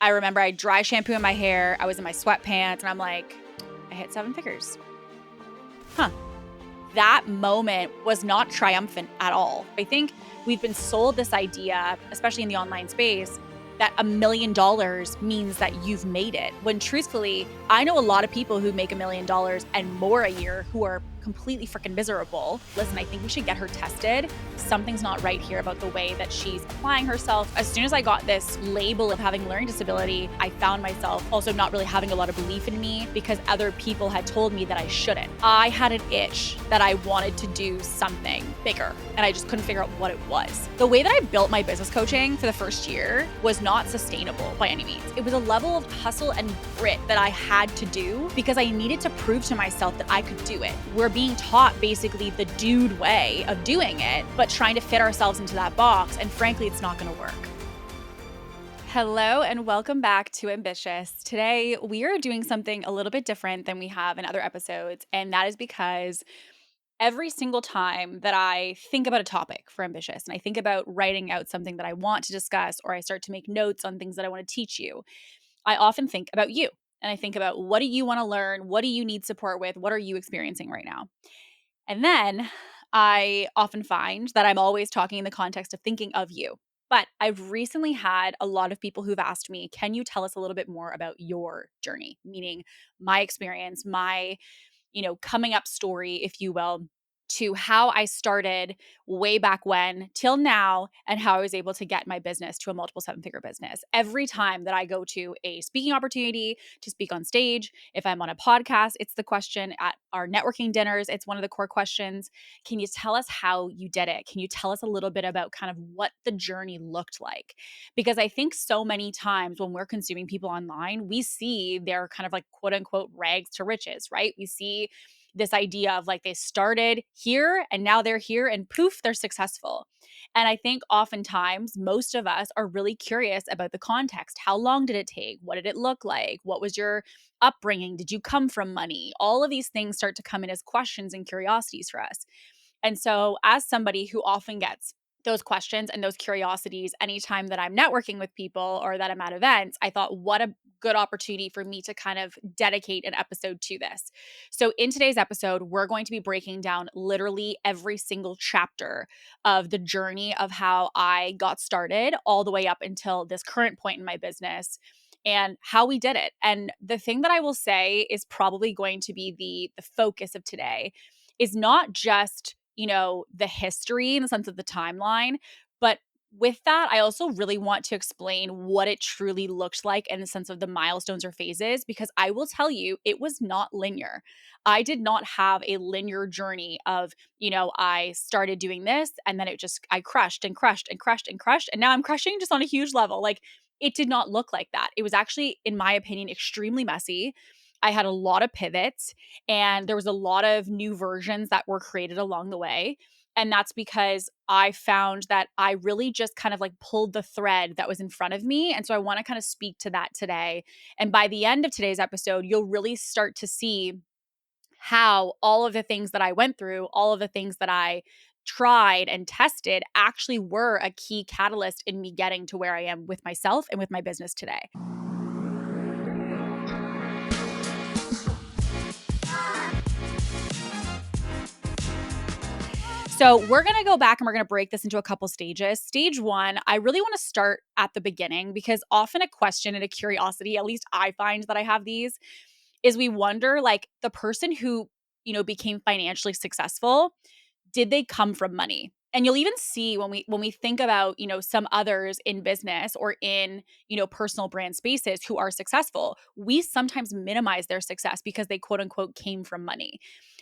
I remember I dry shampoo in my hair. I was in my sweatpants and I'm like, I hit 7 figures. Huh. That moment was not triumphant at all. I think we've been sold this idea, especially in the online space, that $1 million means that you've made it. When truthfully, I know a lot of people who make $1 million and more a year who are completely freaking miserable. Listen, I think we should get her tested. Something's not right here about the way that she's applying herself. As soon as I got this label of having learning disability, I found myself also not really having a lot of belief in me because other people had told me that I shouldn't. I had an itch that I wanted to do something bigger, and I just couldn't figure out what it was. The way that I built my business coaching for the first year was not sustainable by any means. It was a level of hustle and grit that I had to do because I needed to prove to myself that I could do it. We're being taught basically the dude way of doing it, but trying to fit ourselves into that box. And frankly, it's not going to work. Hello and welcome back to Ambitious. Today, we are doing something a little bit different than we have in other episodes. And that is because every single time that I think about a topic for Ambitious and I think about writing out something that I want to discuss, or I start to make notes on things that I want to teach you, I often think about you. And I think about, what do you want to learn? What do you need support with? What are you experiencing right now? And then I often find that I'm always talking in the context of thinking of you. But I've recently had a lot of people who've asked me, can you tell us a little bit more about your journey? Meaning my experience, my, coming up story, if you will, to how I started way back when till now and how I was able to get my business to a multiple 7-figure business. Every time that I go to a speaking opportunity to speak on stage, if I'm on a podcast, it's the question. At our networking dinners, it's one of the core questions. Can you tell us how you did it? Can you tell us a little bit about kind of what the journey looked like? Because I think so many times when we're consuming people online, we see their kind of like quote unquote rags to riches, right? We see this idea of like they started here and now they're here and poof, they're successful. And I think oftentimes most of us are really curious about the context. How long did it take? What did it look like? What was your upbringing? Did you come from money? All of these things start to come in as questions and curiosities for us. And so, as somebody who often gets those questions and those curiosities anytime that I'm networking with people or that I'm at events, I thought, what a good opportunity for me to kind of dedicate an episode to this. So, in today's episode, we're going to be breaking down literally every single chapter of the journey of how I got started all the way up until this current point in my business and how we did it. And the thing that I will say is probably going to be the focus of today is not just the history in the sense of the timeline. But with that, I also really want to explain what it truly looked like in the sense of the milestones or phases, because I will tell you, it was not linear. I did not have a linear journey of, I started doing this and then I crushed and crushed and crushed and crushed. And now I'm crushing just on a huge level. Like, it did not look like that. It was actually, in my opinion, extremely messy. I had a lot of pivots and there was a lot of new versions that were created along the way. And that's because I found that I really just kind of like pulled the thread that was in front of me. And so I want to kind of speak to that today. And by the end of today's episode, you'll really start to see how all of the things that I went through, all of the things that I tried and tested actually were a key catalyst in me getting to where I am with myself and with my business today. So we're going to go back and we're going to break this into a couple stages. Stage one, I really want to start at the beginning because often a question and a curiosity, at least I find that I have these, is we wonder like the person who, became financially successful, did they come from money? And you'll even see when we think about, some others in business or in, personal brand spaces who are successful, we sometimes minimize their success because they quote unquote came from money.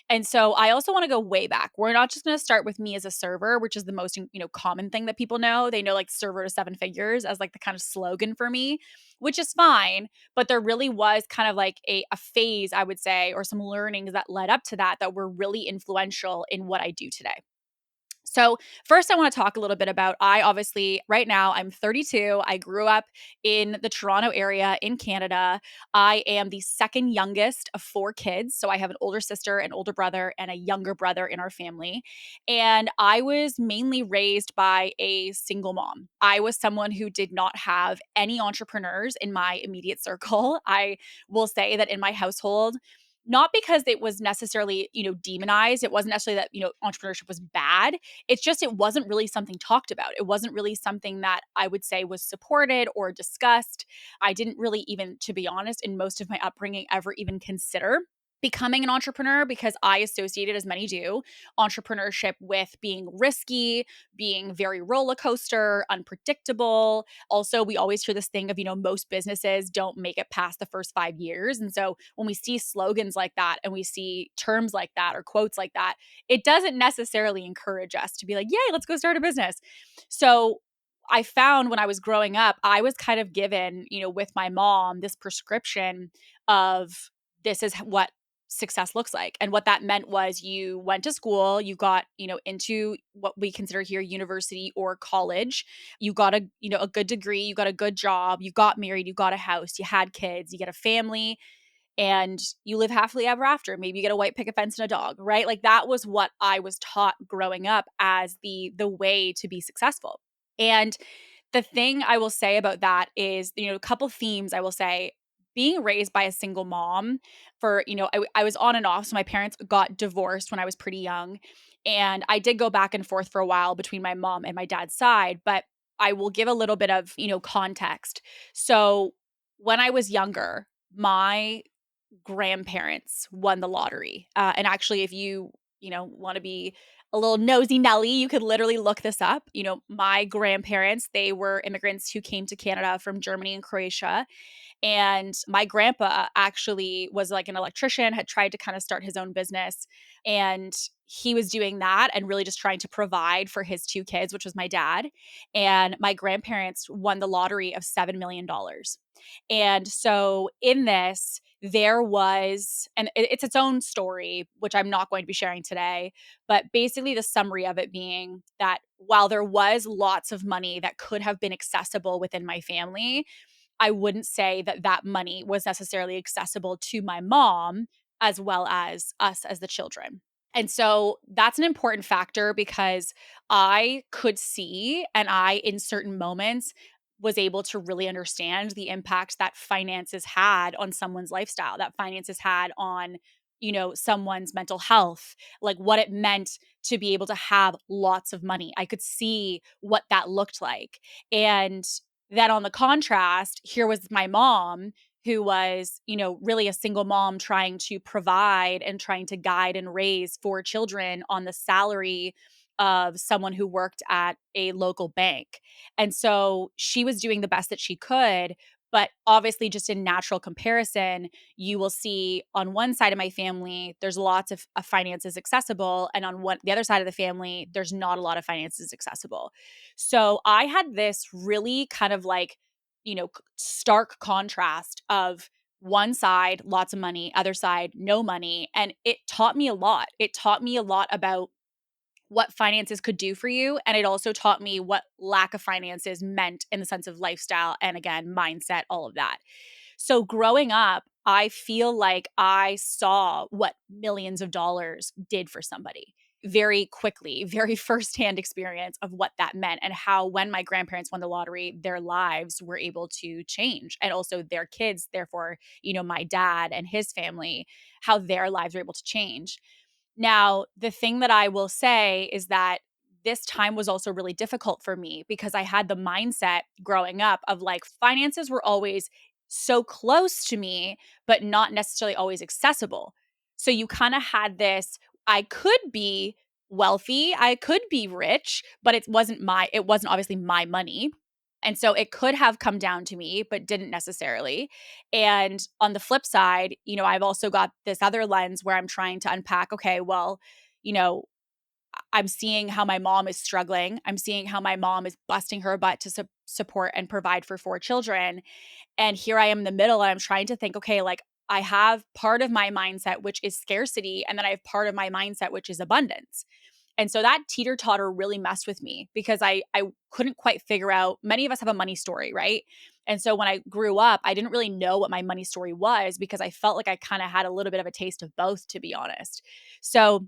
And so I also want to go way back. We're not just going to start with me as a server, which is the most, common thing that people know. They know like server to 7 figures as like the kind of slogan for me, which is fine. But there really was kind of like a phase, I would say, or some learnings that led up to that were really influential in what I do today. So, first, I want to talk a little bit about I obviously, right now, I'm 32. I grew up in the Toronto area in Canada. I am the second youngest of four kids. So, I have an older sister, an older brother, and a younger brother in our family. And I was mainly raised by a single mom. I was someone who did not have any entrepreneurs in my immediate circle. I will say that in my household, not because it was necessarily, demonized. It wasn't necessarily that, entrepreneurship was bad. It's just it wasn't really something talked about. It wasn't really something that I would say was supported or discussed. I didn't really even, to be honest, in most of my upbringing, ever even consider becoming an entrepreneur because I associated, as many do, entrepreneurship with being risky, being very roller coaster, unpredictable. Also, we always hear this thing of, most businesses don't make it past the first 5 years. And so when we see slogans like that and we see terms like that or quotes like that, it doesn't necessarily encourage us to be like, yay, let's go start a business. So I found when I was growing up, I was kind of given, with my mom, this prescription of this is what success looks like. And what that meant was you went to school, you got, into what we consider here university or college. You got a good degree, you got a good job, you got married, you got a house, you had kids, you get a family, and you live happily ever after. Maybe you get a white picket fence and a dog, right? Like that was what I was taught growing up as the way to be successful. And the thing I will say about that is, a couple themes I will say. Being raised by a single mom for, I was on and off. So my parents got divorced when I was pretty young. And I did go back and forth for a while between my mom and my dad's side, but I will give a little bit of, context. So when I was younger, my grandparents won the lottery. And actually, if want to be a little nosy Nelly, you could literally look this up. My grandparents, they were immigrants who came to Canada from Germany and Croatia. And my grandpa actually was like an electrician, had tried to kind of start his own business. And he was doing that and really just trying to provide for his two kids, which was my dad. And my grandparents won the lottery of $7 million. And so in this, there was, and it's its own story, which I'm not going to be sharing today, but basically the summary of it being that while there was lots of money that could have been accessible within my family, I wouldn't say that that money was necessarily accessible to my mom as well as us as the children. And so that's an important factor because I could see and I, in certain moments, was able to really understand the impact that finances had on someone's lifestyle, that finances had on, someone's mental health, like what it meant to be able to have lots of money. I could see what that looked like. And then on the contrast, here was my mom who was, really a single mom trying to provide and trying to guide and raise four children on the salary of someone who worked at a local bank. And so she was doing the best that she could. But obviously, just in natural comparison, you will see on one side of my family, there's lots of finances accessible. And on the other side of the family, there's not a lot of finances accessible. So I had this really kind of like, stark contrast of one side, lots of money, other side, no money. And it taught me a lot. It taught me a lot about what finances could do for you. And it also taught me what lack of finances meant in the sense of lifestyle and, again, mindset, all of that. So growing up, I feel like I saw what millions of dollars did for somebody very quickly, very firsthand experience of what that meant and how when my grandparents won the lottery, their lives were able to change. And also their kids, therefore, my dad and his family, how their lives were able to change. Now, the thing that I will say is that this time was also really difficult for me because I had the mindset growing up of like finances were always so close to me, but not necessarily always accessible. So you kind of had this, I could be wealthy, I could be rich, but it wasn't obviously my money. And so it could have come down to me, but didn't necessarily. And on the flip side, I've also got this other lens where I'm trying to unpack, okay, well, you know, I'm seeing how my mom is struggling. I'm seeing how my mom is busting her butt to support and provide for four children. And here I am in the middle and I'm trying to think, okay, like I have part of my mindset, which is scarcity. And then I have part of my mindset, which is abundance. And so that teeter-totter really messed with me because I couldn't quite figure out, many of us have a money story, right? And so when I grew up, I didn't really know what my money story was because I felt like I kind of had a little bit of a taste of both, to be honest. So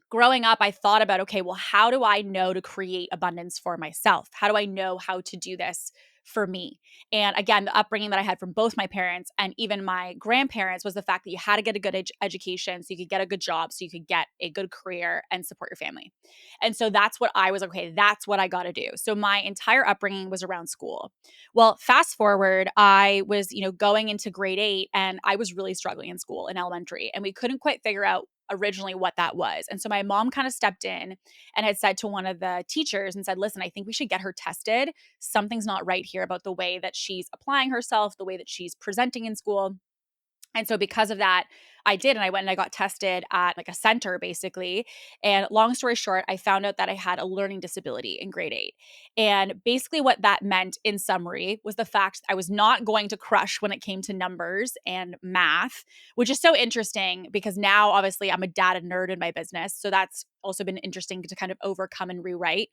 growing up, I thought about, okay, well, how do I know to create abundance for myself? How do I know how to do this for me? And again, the upbringing that I had from both my parents and even my grandparents was the fact that you had to get a good education so you could get a good job, so you could get a good career and support your family. And so that's what I was like, okay, that's what I got to do. So my entire upbringing was around school. Well, fast forward, I was, going into grade 8 and I was really struggling in school in elementary and we couldn't quite figure out originally what that was. And so my mom kind of stepped in and had said to one of the teachers and said, listen, I think we should get her tested. Something's not right here about the way that she's applying herself, the way that she's presenting in school. And so because of that, I did. And I went and I got tested at like a center basically. And long story short, I found out that I had a learning disability in grade 8. And basically what that meant in summary was the fact I was not going to crush when it came to numbers and math, which is so interesting because now obviously I'm a data nerd in my business. So that's also been interesting to kind of overcome and rewrite.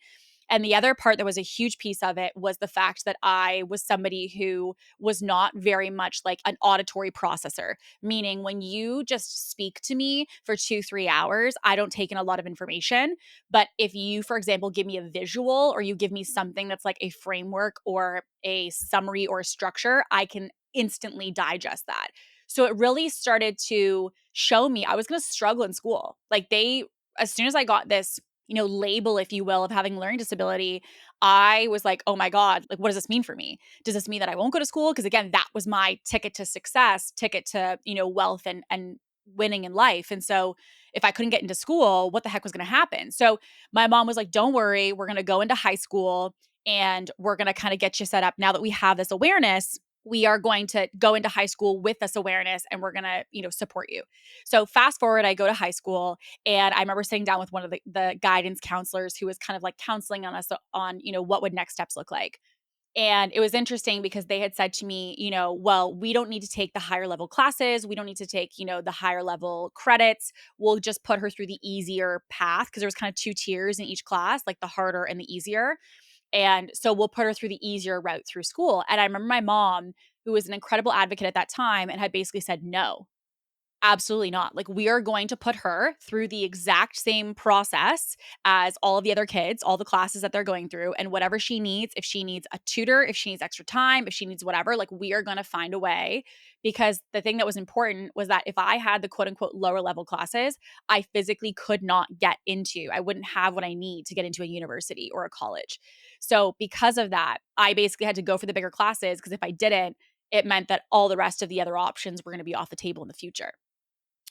And the other part that was a huge piece of it was the fact that I was somebody who was not very much like an auditory processor, meaning when you just speak to me for 2, 3 hours, I don't take in a lot of information. But if you, for example, give me a visual or you give me something that's like a framework or a summary or a structure, I can instantly digest that. So it really started to show me I was going to struggle in school. Like as soon as I got this label, if you will, of having learning disability, I was like, oh my God, like, what does this mean for me? Does this mean that I won't go to school? Because again, that was my ticket to success, ticket to, wealth and winning in life. And so if I couldn't get into school, what the heck was going to happen? So my mom was like, don't worry, we're going to go into high school and we're going to kind of get you set up. Now that we have this awareness, we are going to go into high school with this awareness and we're going to, support you. So fast forward, I go to high school and I remember sitting down with one of the guidance counselors who was kind of like counseling on us on, what would next steps look like. And it was interesting because they had said to me, well, we don't need to take the higher level classes. We don't need to take, the higher level credits. We'll just put her through the easier path because there was kind of 2 tiers in each class, like the harder and the easier. And so we'll put her through the easier route through school. And I remember my mom, who was an incredible advocate at that time, and had basically said, no, absolutely not. Like, we are going to put her through the exact same process as all of the other kids, all the classes that they're going through, and whatever she needs, if she needs a tutor, if she needs extra time, if she needs whatever, like, we are going to find a way. Because the thing that was important was that if I had the quote unquote lower level classes, I physically could not get into, I wouldn't have what I need to get into a university or a college. So, because of that, I basically had to go for the bigger classes because if I didn't, it meant that all the rest of the other options were going to be off the table in the future.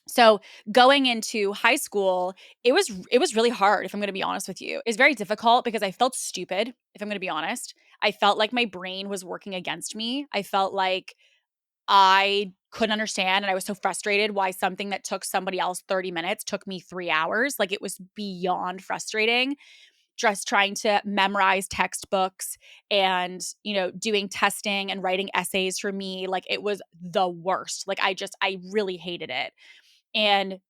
So going into high school, it was really hard, if I'm gonna be honest with you. It's very difficult because I felt stupid, if I'm gonna be honest. I felt like my brain was working against me. I felt like I couldn't understand and I was so frustrated why something that took somebody else 30 minutes took me 3 hours. Like, it was beyond frustrating. Just trying to memorize textbooks and, doing testing and writing essays for me, like, it was the worst. Like, I really hated it. And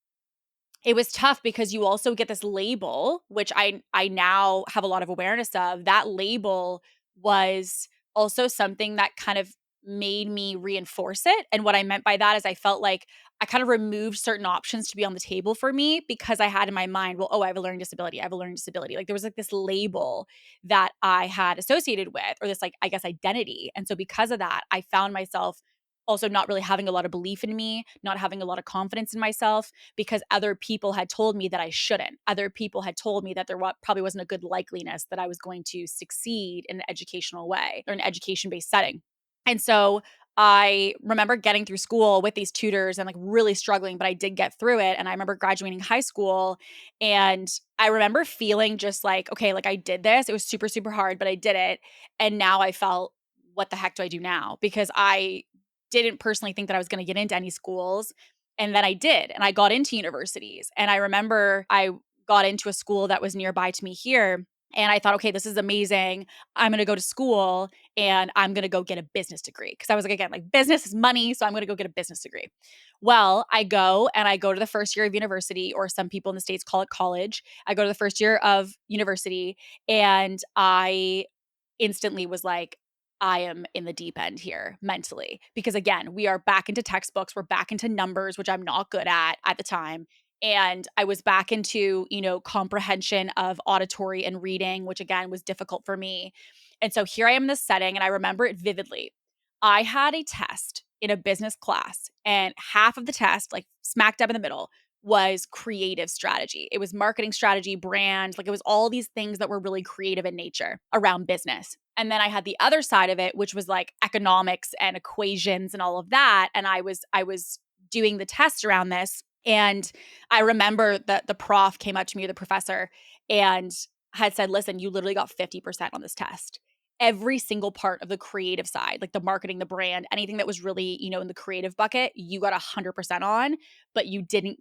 it was tough because you also get this label, which I now have a lot of awareness of. That label was also something that kind of made me reinforce it. And what I meant by that is I felt like I kind of removed certain options to be on the table for me because I had in my mind, well, oh, I have a learning disability. I have a learning disability. Like, there was like this label that I had associated with, or this, like, I guess, identity. And so because of that, I found myself also not really having a lot of belief in me, not having a lot of confidence in myself because other people had told me that I shouldn't. Other people had told me that there probably wasn't a good likeliness that I was going to succeed in an educational way or an education-based setting. And so I remember getting through school with these tutors and like really struggling, but I did get through it. And I remember graduating high school and I remember feeling just like, okay, like, I did this. It was super, super hard, but I did it. And now I felt, what the heck do I do now? Because I didn't personally think that I was going to get into any schools. And then I did. And I got into universities. And I remember I got into a school that was nearby to me here. And I thought, okay, this is amazing. I'm going to go to school. and I'm going to go get a business degree. Because I was like, again, like business is money. So I'm going to go get a business degree. Well, I go to the first year of university, or some people in the States call it college. I go to the first year of university, and I instantly was like, I am in the deep end here mentally. Because again, we are back into textbooks, we're back into numbers, which I'm not good at the time. And I was back into, comprehension of auditory and reading, which again was difficult for me. And so here I am in this setting, and I remember it vividly. I had a test in a business class, and half of the test, like smack dab in the middle, was creative strategy. It was marketing strategy, brand, like it was all these things that were really creative in nature around business. And then I had the other side of it, which was like economics and equations and all of that. And I was doing the test around this. And I remember that the prof came up to me, the professor, and had said, listen, you literally got 50% on this test. Every single part of the creative side, like the marketing, the brand, anything that was really, in the creative bucket, you got 100% on, but you didn't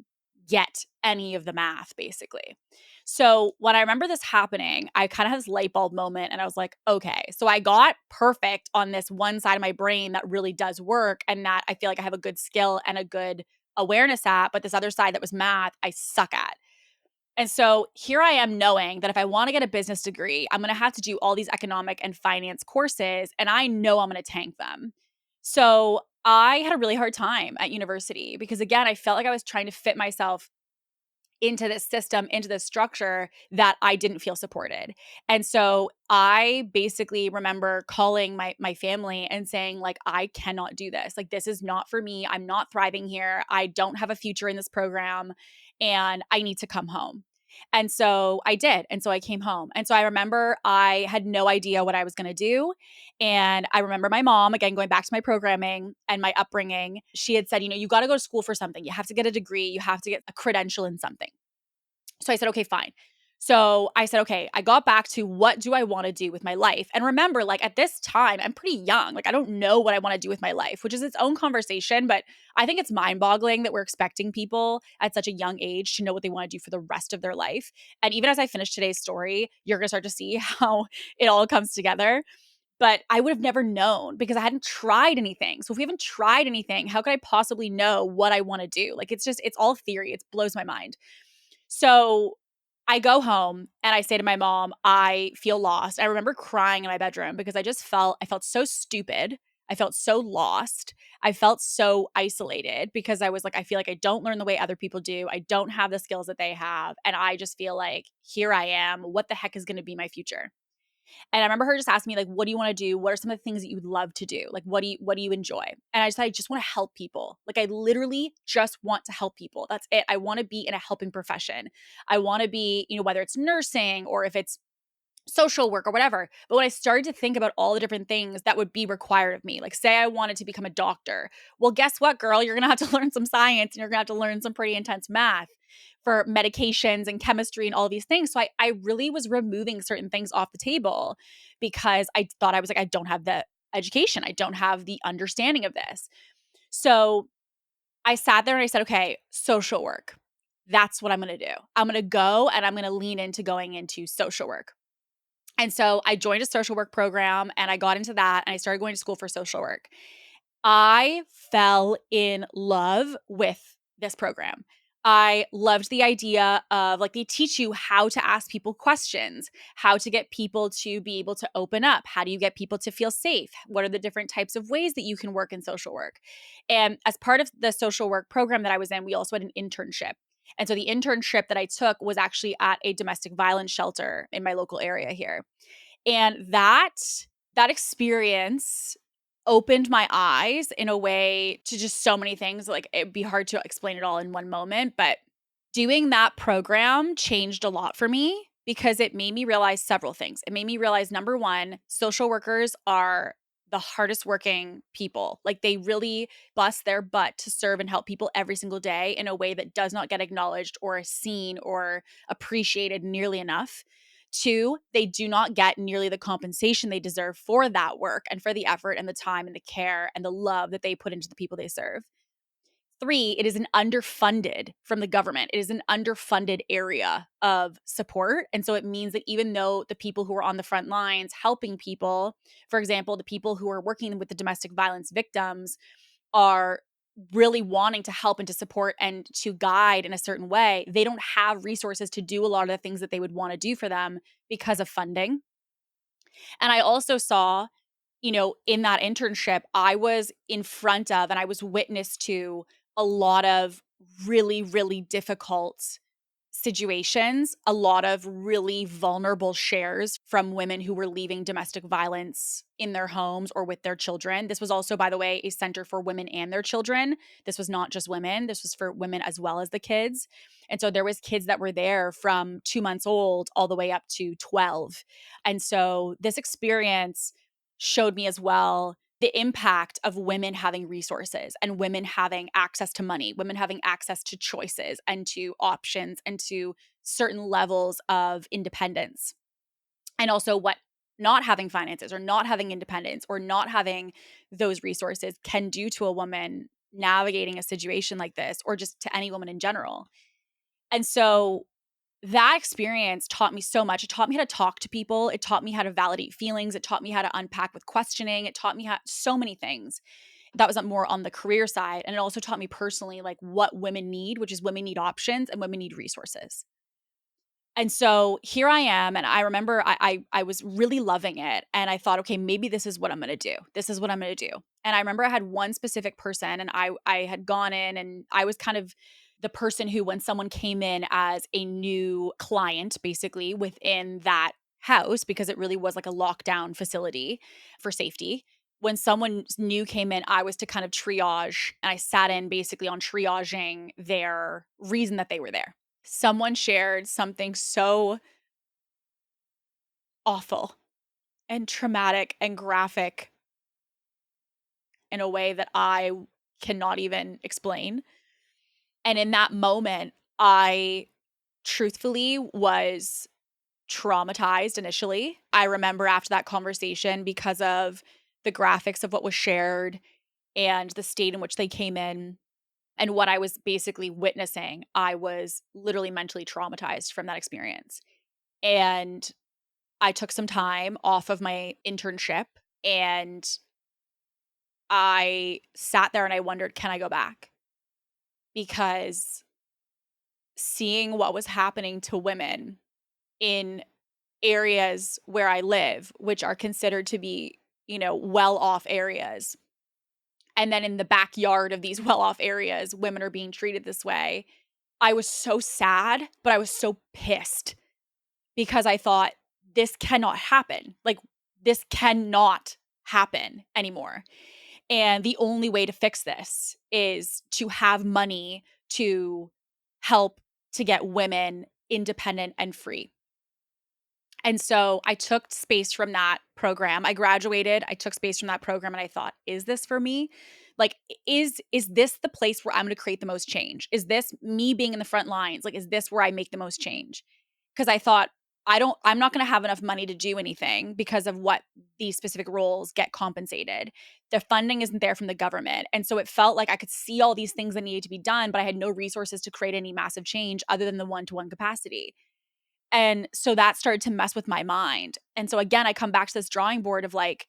get any of the math, basically. So when I remember this happening, I kind of had this light bulb moment, and I was like, okay, so I got perfect on this one side of my brain that really does work and that I feel like I have a good skill and a good awareness at, but this other side that was math, I suck at. And so here I am knowing that if I want to get a business degree, I'm going to have to do all these economic and finance courses, and I know I'm going to tank them. So I had a really hard time at university because, again, I felt like I was trying to fit myself into this system, into this structure that I didn't feel supported. And so I basically remember calling my family and saying, like, I cannot do this. Like, this is not for me. I'm not thriving here. I don't have a future in this program, and I need to come home. And so I did. And so I came home. And so I remember I had no idea what I was going to do. And I remember my mom, again, going back to my programming and my upbringing, she had said, you got to go to school for something. You have to get a degree. You have to get a credential in something. So I said, okay, fine. So I said, okay, I got back to what do I want to do with my life? And remember, like at this time, I'm pretty young. Like I don't know what I want to do with my life, which is its own conversation. But I think it's mind boggling that we're expecting people at such a young age to know what they want to do for the rest of their life. And even as I finish today's story, you're going to start to see how it all comes together. But I would have never known because I hadn't tried anything. So if we haven't tried anything, how could I possibly know what I want to do? Like it's all theory. It blows my mind. So I go home and I say to my mom, I feel lost. I remember crying in my bedroom because I felt so stupid. I felt so lost. I felt so isolated because I was like, I feel like I don't learn the way other people do. I don't have the skills that they have. And I just feel like here I am. What the heck is going to be my future? And I remember her just asking me, like, what do you want to do? What are some of the things that you would love to do? Like, what do you enjoy? And I just want to help people. Like, I literally just want to help people. That's it. I want to be in a helping profession. I want to be, whether it's nursing or if it's social work or whatever. But when I started to think about all the different things that would be required of me, like say I wanted to become a doctor, well, guess what, girl? You're going to have to learn some science and you're going to have to learn some pretty intense math for medications and chemistry and all these things. So I really was removing certain things off the table because I thought I was like, I don't have the education. I don't have the understanding of this. So I sat there and I said, okay, social work. That's what I'm going to do. I'm going to go and I'm going to lean into going into social work. And so I joined a social work program and I got into that and I started going to school for social work. I fell in love with this program. I loved the idea of like they teach you how to ask people questions, how to get people to be able to open up. How do you get people to feel safe? What are the different types of ways that you can work in social work? And as part of the social work program that I was in, we also had an internship. And so the internship that I took was actually at a domestic violence shelter in my local area here. And that experience opened my eyes in a way to just so many things. Like it'd be hard to explain it all in one moment, but doing that program changed a lot for me because it made me realize several things. It made me realize number one, social workers are the hardest working people. Like they really bust their butt to serve and help people every single day in a way that does not get acknowledged or seen or appreciated nearly enough. Two, they do not get nearly the compensation they deserve for that work and for the effort and the time and the care and the love that they put into the people they serve. 3, it is an underfunded from the government. It is an underfunded area of support. And so it means that even though the people who are on the front lines helping people, for example, the people who are working with the domestic violence victims are really wanting to help and to support and to guide in a certain way, they don't have resources to do a lot of the things that they would want to do for them because of funding. And I also saw, in that internship, I was in front of and I was witness to a lot of really, really difficult situations, a lot of really vulnerable shares from women who were leaving domestic violence in their homes or with their children. This was also, by the way, a center for women and their children. This was not just women. This was for women as well as the kids. And so there was kids that were there from 2 months old all the way up to 12. And so this experience showed me as well the impact of women having resources and women having access to money, women having access to choices and to options and to certain levels of independence. And also what not having finances or not having independence or not having those resources can do to a woman navigating a situation like this, or just to any woman in general. And so that experience taught me so much. It taught me how to talk to people. It taught me how to validate feelings. It taught me how to unpack with questioning. It taught me so many things. That was more on the career side. And it also taught me personally, like, what women need, which is women need options and women need resources. And so here I am, and I remember I was really loving it, and I thought, okay, maybe this is what I'm gonna do. This is what I'm gonna do. And I remember I had one specific person, and I had gone in, and I was kind of the person who, when someone came in as a new client, basically within that house, because it really was like a lockdown facility for safety. When someone new came in, I was to kind of triage, and I sat in basically on triaging their reason that they were there. Someone shared something so awful and traumatic and graphic in a way that I cannot even explain. And in that moment, I truthfully was traumatized initially. I remember after that conversation, because of the graphics of what was shared and the state in which they came in and what I was basically witnessing, I was literally mentally traumatized from that experience. And I took some time off of my internship, and I sat there and I wondered, can I go back? Because seeing what was happening to women in areas where I live, which are considered to be, well off areas, and then in the backyard of these well off areas, women are being treated this way. I was so sad, but I was so pissed because I thought, this cannot happen. Like, this cannot happen anymore. And the only way to fix this is to have money to help to get women independent and free. And so I took space from that program. I graduated, I took space from that program, and I thought, is this for me? Like, is this the place where I'm going to create the most change? Is this me being in the front lines? Like, is this where I make the most change? Because I thought, I'm not going to have enough money to do anything because of what these specific roles get compensated. The funding isn't there from the government. And so it felt like I could see all these things that needed to be done, but I had no resources to create any massive change other than the one-to-one capacity. And so that started to mess with my mind. And so again, I come back to this drawing board of like,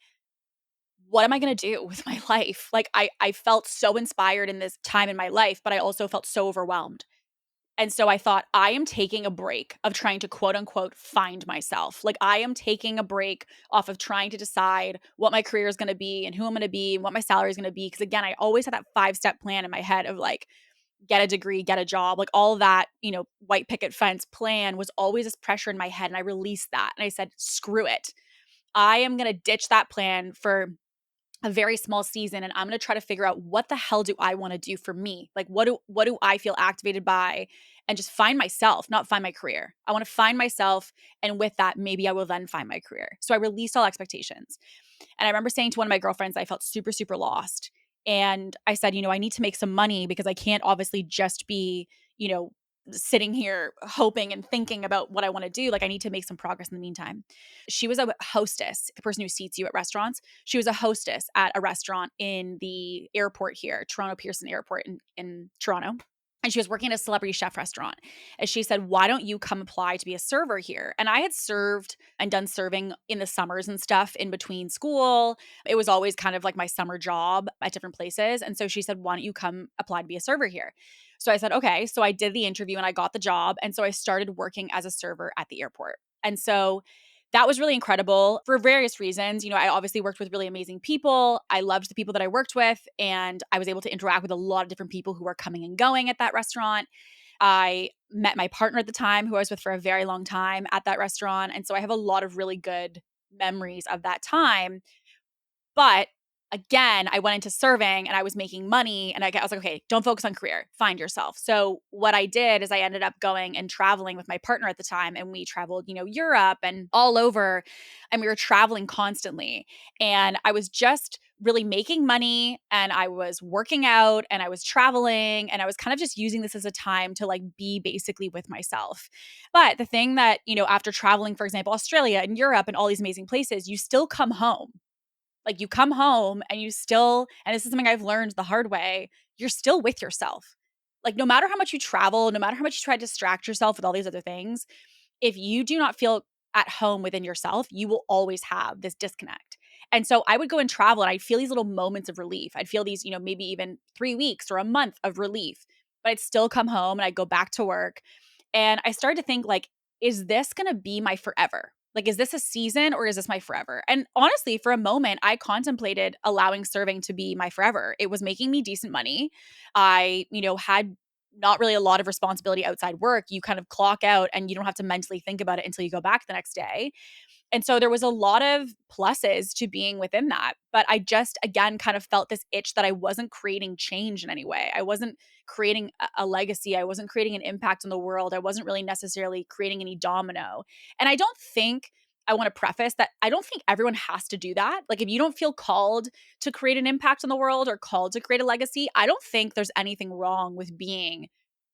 what am I going to do with my life? Like, I felt so inspired in this time in my life, but I also felt so overwhelmed. And so I thought, I am taking a break of trying to quote unquote find myself. Like, I am taking a break off of trying to decide what my career is going to be and who I'm going to be and what my salary is going to be. Because again, I always had that 5-step plan in my head of like, get a degree, get a job, like all that, white picket fence plan was always this pressure in my head. And I released that. And I said, screw it. I am going to ditch that plan for a very small season, and I'm going to try to figure out, what the hell do I want to do for me? Like, what do I feel activated by, and just find myself, not find my career. I want to find myself, and with that, maybe I will then find my career. So I released all expectations. And I remember saying to one of my girlfriends, I felt super, super lost. And I said, I need to make some money because I can't obviously just be, sitting here hoping and thinking about what I want to do. Like, I need to make some progress in the meantime. She was a hostess, the person who seats you at restaurants. She was a hostess at a restaurant in the airport here, Toronto Pearson Airport in Toronto. And she was working at a celebrity chef restaurant. And she said, "Why don't you come apply to be a server here?" And I had served and done serving in the summers and stuff in between school. It was always kind of like my summer job at different places. And so she said, "Why don't you come apply to be a server here?" So I said, "Okay." So I did the interview and I got the job. And so I started working as a server at the airport. And so that was really incredible for various reasons. I obviously worked with really amazing people. I loved the people that I worked with, and I was able to interact with a lot of different people who were coming and going at that restaurant. I met my partner at the time, who I was with for a very long time at that restaurant. And so I have a lot of really good memories of that time. But again, I went into serving and I was making money, and I was like, okay, don't focus on career, find yourself. So what I did is I ended up going and traveling with my partner at the time, and we traveled, Europe and all over, and we were traveling constantly. And I was just really making money, and I was working out, and I was traveling, and I was kind of just using this as a time to like be basically with myself. But the thing that, after traveling, for example, Australia and Europe and all these amazing places, you still come home. Like, you come home and you still, and this is something I've learned the hard way, you're still with yourself. Like, no matter how much you travel, no matter how much you try to distract yourself with all these other things, if you do not feel at home within yourself, you will always have this disconnect. And so I would go and travel and I'd feel these little moments of relief. I'd feel these, maybe even 3 weeks or a month of relief, but I'd still come home and I'd go back to work. And I started to think, like, is this going to be my forever? Like, is this a season or is this my forever? And honestly, for a moment, I contemplated allowing serving to be my forever. It was making me decent money. I, had not really a lot of responsibility outside work. You kind of clock out and you don't have to mentally think about it until you go back the next day. And so there was a lot of pluses to being within that. But I just, again, kind of felt this itch that I wasn't creating change in any way. I wasn't creating a legacy. I wasn't creating an impact on the world. I wasn't really necessarily creating any domino. And I don't think, I want to preface that I don't think everyone has to do that. Like, if you don't feel called to create an impact on the world or called to create a legacy, I don't think there's anything wrong with being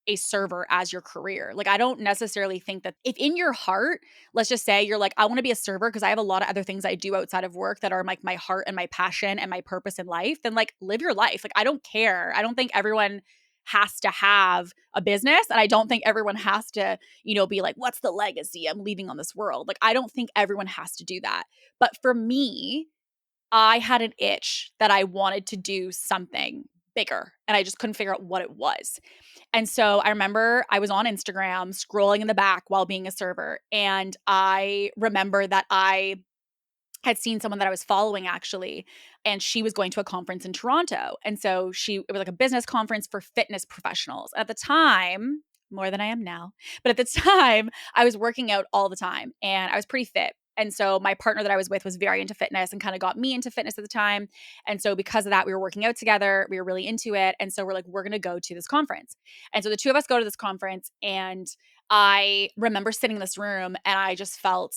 a server as your career. Like, I don't necessarily think that if in your heart, let's just say you're like, I want to be a server because I have a lot of other things I do outside of work that are like my heart and my passion and my purpose in life, then like live your life. Like, I don't care. I don't think everyone has to have a business. And I don't think everyone has to, be like, what's the legacy I'm leaving on this world? Like, I don't think everyone has to do that. But for me, I had an itch that I wanted to do something bigger and I just couldn't figure out what it was. And so I remember I was on Instagram scrolling in the back while being a server. And I remember that I had seen someone that I was following actually, and she was going to a conference in Toronto. And so it was like a business conference for fitness professionals. At the time, more than I am now, but at the time, I was working out all the time and I was pretty fit. And so my partner that I was with was very into fitness and kind of got me into fitness at the time. And so because of that, we were working out together. We were really into it. And so we're like, we're going to go to this conference. And so the two of us go to this conference. And I remember sitting in this room and I just felt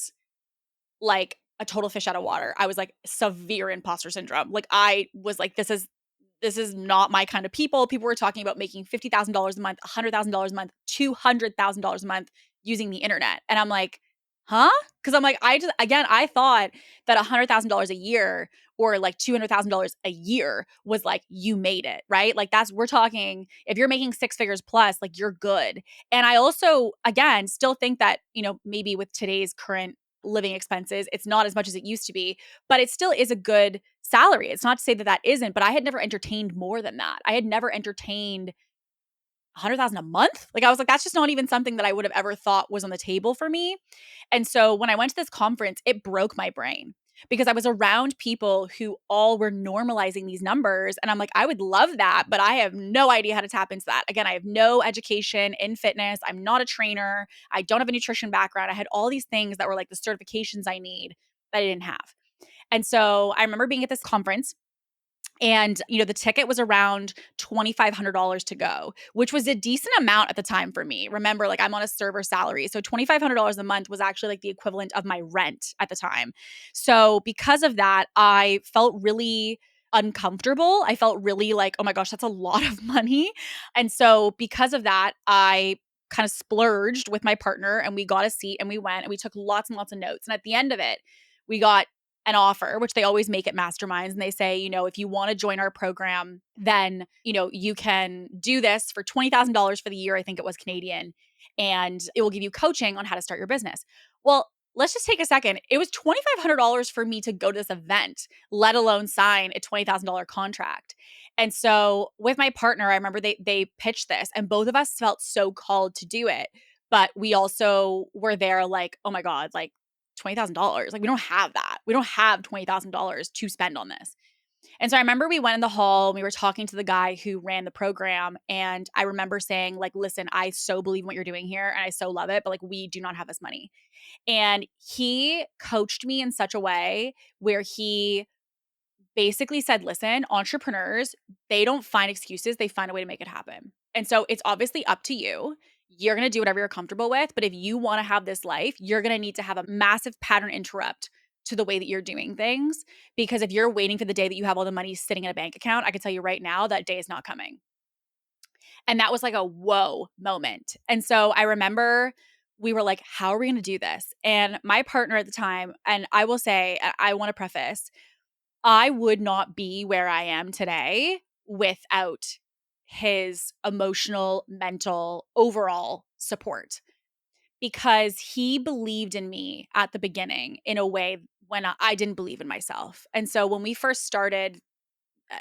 like a total fish out of water. I was like severe imposter syndrome. Like, I was like, this is not my kind of people. People were talking about making $50,000 a month, $100,000 a month, $200,000 a month using the internet. And I'm like, huh? Because I'm like, I thought that $100,000 a year or like $200,000 a year was like, you made it, right? Like, we're talking, if you're making six figures plus, like, you're good. And I also, again, still think that, maybe with today's current living expenses, it's not as much as it used to be, but it still is a good salary. It's not to say that that isn't, but I had never entertained more than that. I had never entertained 100,000 a month. Like, I was like, that's just not even something that I would have ever thought was on the table for me. And so when I went to this conference, it broke my brain because I was around people who all were normalizing these numbers. And I'm like, I would love that, but I have no idea how to tap into that. Again, I have no education in fitness. I'm not a trainer. I don't have a nutrition background. I had all these things that were like the certifications I need that I didn't have. And so I remember being at this conference. And, the ticket was around $2,500 to go, which was a decent amount at the time for me. Remember, like, I'm on a server salary. So $2,500 a month was actually like the equivalent of my rent at the time. So because of that, I felt really uncomfortable. I felt really like, oh my gosh, that's a lot of money. And so because of that, I kind of splurged with my partner and we got a seat and we went and we took lots and lots of notes. And at the end of it, we got an offer, which they always make at masterminds. And they say, if you want to join our program, then, you can do this for $20,000 for the year. I think it was Canadian. And it will give you coaching on how to start your business. Well, let's just take a second. It was $2,500 for me to go to this event, let alone sign a $20,000 contract. And so with my partner, I remember they pitched this and both of us felt so called to do it. But we also were there like, oh my God, like $20,000. Like we don't have that. We don't have $20,000 to spend on this. And so I remember we went in the hall and we were talking to the guy who ran the program. And I remember saying like, listen, I so believe in what you're doing here and I so love it, but like we do not have this money. And he coached me in such a way where he basically said, listen, entrepreneurs, they don't find excuses. They find a way to make it happen. And so it's obviously up to you. You're going to do whatever you're comfortable with. But if you want to have this life, you're going to need to have a massive pattern interrupt to the way that you're doing things. Because if you're waiting for the day that you have all the money sitting in a bank account, I can tell you right now that day is not coming. And that was like a whoa moment. And so I remember we were like, how are we going to do this? And my partner at the time, and I will say, I want to preface, I would not be where I am today without his emotional, mental, overall support because he believed in me at the beginning in a way when I didn't believe in myself. And so when we first started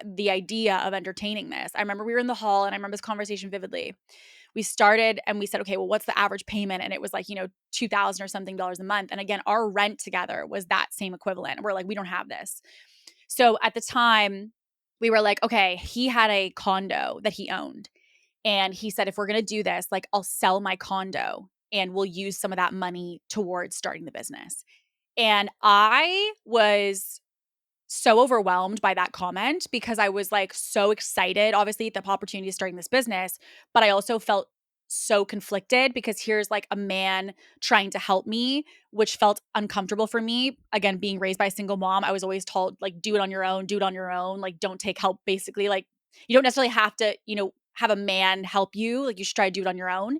the idea of entertaining this, I remember we were in the hall and I remember this conversation vividly. We started and we said, okay, well, what's the average payment? And it was like, 2,000 or something dollars a month. And again, our rent together was that same equivalent. We're like, we don't have this. So at the time, we were like, okay, he had a condo that he owned. And he said, if we're going to do this, like, I'll sell my condo and we'll use some of that money towards starting the business. And I was so overwhelmed by that comment because I was like so excited, obviously, at the opportunity of starting this business. But I also felt so conflicted because here's like a man trying to help me, which felt uncomfortable for me. Again, being raised by a single mom, I was always told, like, do it on your own, do it on your own. Like, don't take help, basically. Like, you don't necessarily have to, have a man help you. Like, you should try to do it on your own.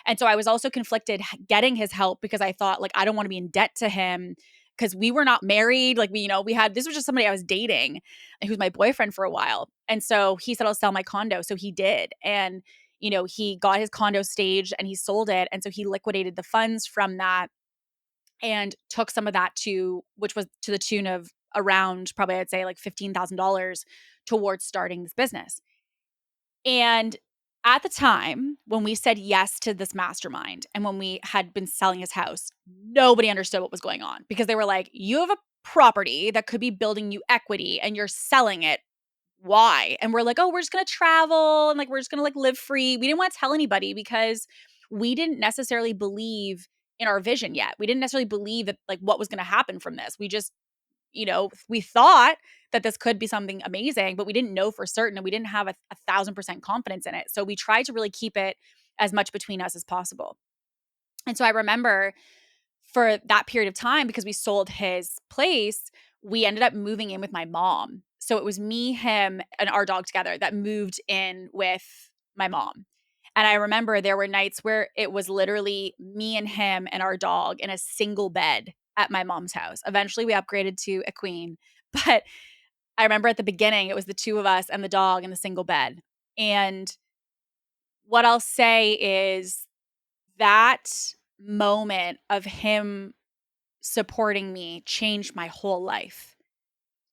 And so I was also conflicted getting his help because I thought, like, I don't want to be in debt to him because we were not married. Like we had, this was just somebody I was dating and who was my boyfriend for a while. And so he said, I'll sell my condo. So he did. And, he got his condo staged and he sold it. And so he liquidated the funds from that and took some of that which was to the tune of around probably I'd say like $15,000 towards starting this business. And at the time when we said yes to this mastermind and when we had been selling his house, nobody understood what was going on because they were like, you have a property that could be building you equity and you're selling it. Why? And we're like, oh, we're just going to travel and like, we're just going to like live free. We didn't want to tell anybody because we didn't necessarily believe in our vision yet. We didn't necessarily believe that like what was going to happen from this. We just we thought that this could be something amazing, but we didn't know for certain and we didn't have a 1,000% confidence in it. So we tried to really keep it as much between us as possible. And so I remember for that period of time, because we sold his place, we ended up moving in with my mom. So it was me, him, and our dog together that moved in with my mom. And I remember there were nights where it was literally me and him and our dog in a single bed at my mom's house. Eventually we upgraded to a queen. But I remember at the beginning, it was the two of us and the dog in the single bed. And what I'll say is that moment of him supporting me changed my whole life.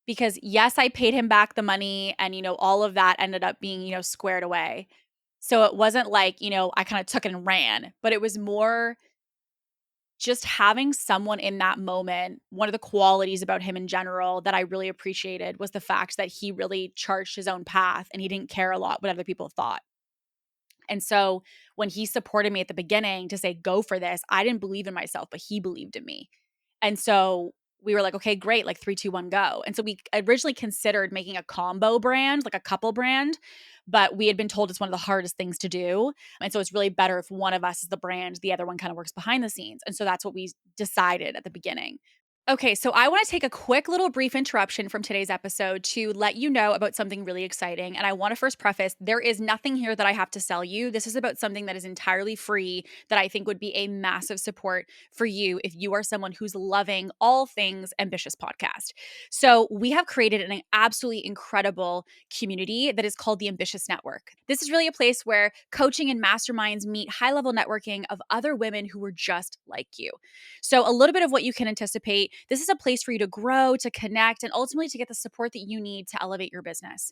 Because yes, I paid him back the money and, all of that ended up being, squared away. So it wasn't like, I kind of took it and ran, but it was more just having someone in that moment. One of the qualities about him in general that I really appreciated was the fact that he really charged his own path and he didn't care a lot what other people thought. And so when he supported me at the beginning to say, go for this, I didn't believe in myself, but he believed in me. And so we were like, okay, great, like 3, 2, 1, go. And so we originally considered making a combo brand, like a couple brand, but we had been told it's one of the hardest things to do. And so it's really better if one of us is the brand, the other one kind of works behind the scenes. And so that's what we decided at the beginning. Okay, so I want to take a quick little brief interruption from today's episode to let you know about something really exciting. And I want to first preface there is nothing here that I have to sell you. This is about something that is entirely free that I think would be a massive support for you if you are someone who's loving all things ambitious podcast. So, we have created an absolutely incredible community that is called the Ambitious Network. This is really a place where coaching and masterminds meet high level networking of other women who are just like you. So, a little bit of what you can anticipate this is a place for you to grow, to connect, and ultimately to get the support that you need to elevate your business.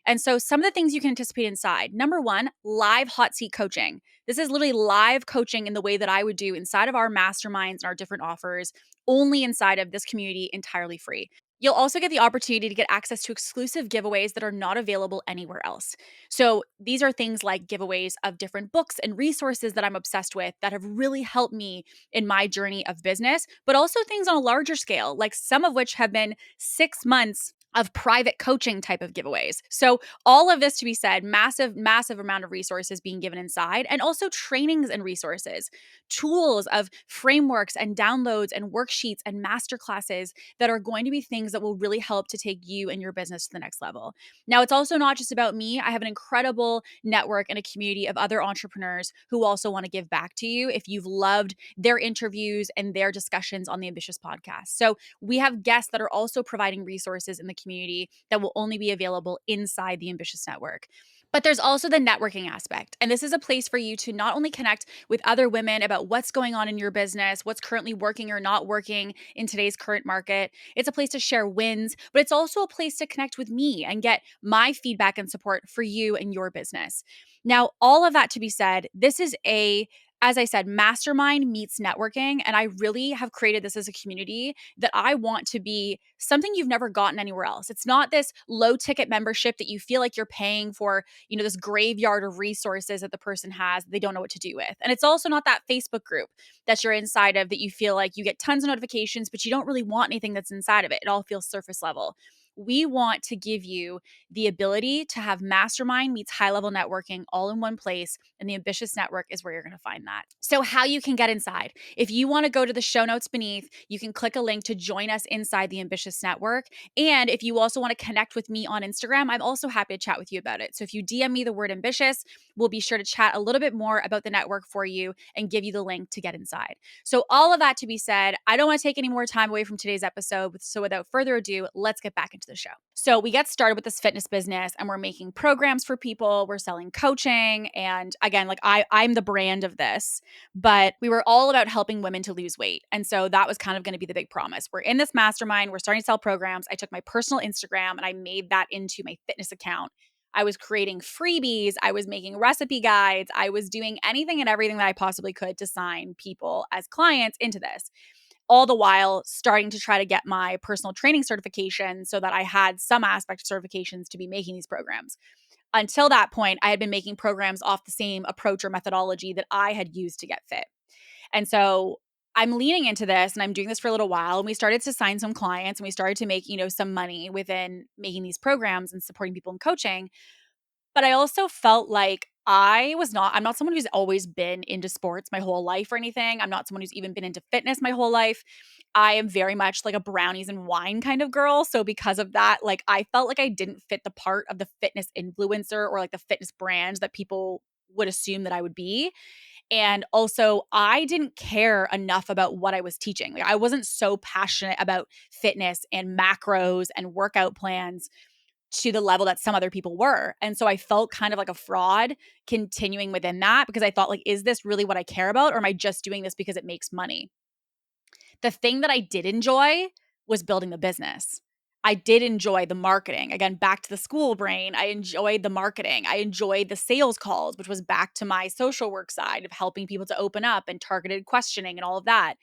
And so, some of the things you can anticipate inside number one, live hot seat coaching. This is literally live coaching in the way that I would do inside of our masterminds and our different offers, only inside of this community, entirely free. You'll also get the opportunity to get access to exclusive giveaways that are not available anywhere else. So, these are things like giveaways of different books and resources that I'm obsessed with that have really helped me in my journey of business, but also things on a larger scale, like some of which have been 6 months of private coaching type of giveaways. So, all of this to be said, massive, massive amount of resources being given inside, and also trainings and resources, tools of frameworks and downloads and worksheets and masterclasses that are going to be things that will really help to take you and your business to the next level. Now, it's also not just about me. I have an incredible network and a community of other entrepreneurs who also want to give back to you if you've loved their interviews and their discussions on the Ambitious podcast. So, we have guests that are also providing resources in the community that will only be available inside the Ambitious Network. But there's also the networking aspect. And this is a place for you to not only connect with other women about what's going on in your business, what's currently working or not working in today's current market. It's a place to share wins, but it's also a place to connect with me and get my feedback and support for you and your business. Now, all of that to be said, this is as I said, mastermind meets networking. And I really have created this as a community that I want to be something you've never gotten anywhere else. It's not this low ticket membership that you feel like you're paying for, this graveyard of resources that the person has that they don't know what to do with. And it's also not that Facebook group that you're inside of that you feel like you get tons of notifications, but you don't really want anything that's inside of it. It all feels surface level. We want to give you the ability to have mastermind meets high level networking all in one place. And the Ambitious Network is where you're going to find that. So, how you can get inside. If you want to go to the show notes beneath, you can click a link to join us inside the Ambitious Network. And if you also want to connect with me on Instagram, I'm also happy to chat with you about it. So, if you DM me the word ambitious, we'll be sure to chat a little bit more about the network for you and give you the link to get inside. So, all of that to be said, I don't want to take any more time away from today's episode. So, without further ado, let's get back into the show. So, we get started with this fitness business and we're making programs for people, we're selling coaching. And again, like I'm the brand of this, but we were all about helping women to lose weight. And so that was kind of going to be the big promise. We're in this mastermind, we're starting to sell programs. I took my personal Instagram and I made that into my fitness account. I was creating freebies, I was making recipe guides, I was doing anything and everything that I possibly could to sign people as clients into this, all the while starting to try to get my personal training certification so that I had some aspect of certifications to be making these programs. Until that point, I had been making programs off the same approach or methodology that I had used to get fit. And so I'm leaning into this and I'm doing this for a little while. And we started to sign some clients and we started to make, some money within making these programs and supporting people in coaching. But I also felt like I'm not someone who's always been into sports my whole life or anything. I'm not someone who's even been into fitness my whole life. I am very much like a brownies and wine kind of girl. So because of that, like I felt like I didn't fit the part of the fitness influencer or like the fitness brand that people would assume that I would be. And also, I didn't care enough about what I was teaching. Like I wasn't so passionate about fitness and macros and workout plans to the level that some other people were. And so I felt kind of like a fraud continuing within that because I thought like, is this really what I care about? Or am I just doing this because it makes money? The thing that I did enjoy was building the business. I did enjoy the marketing. Again, back to the school brain, I enjoyed the marketing. I enjoyed the sales calls, which was back to my social work side of helping people to open up and targeted questioning and all of that.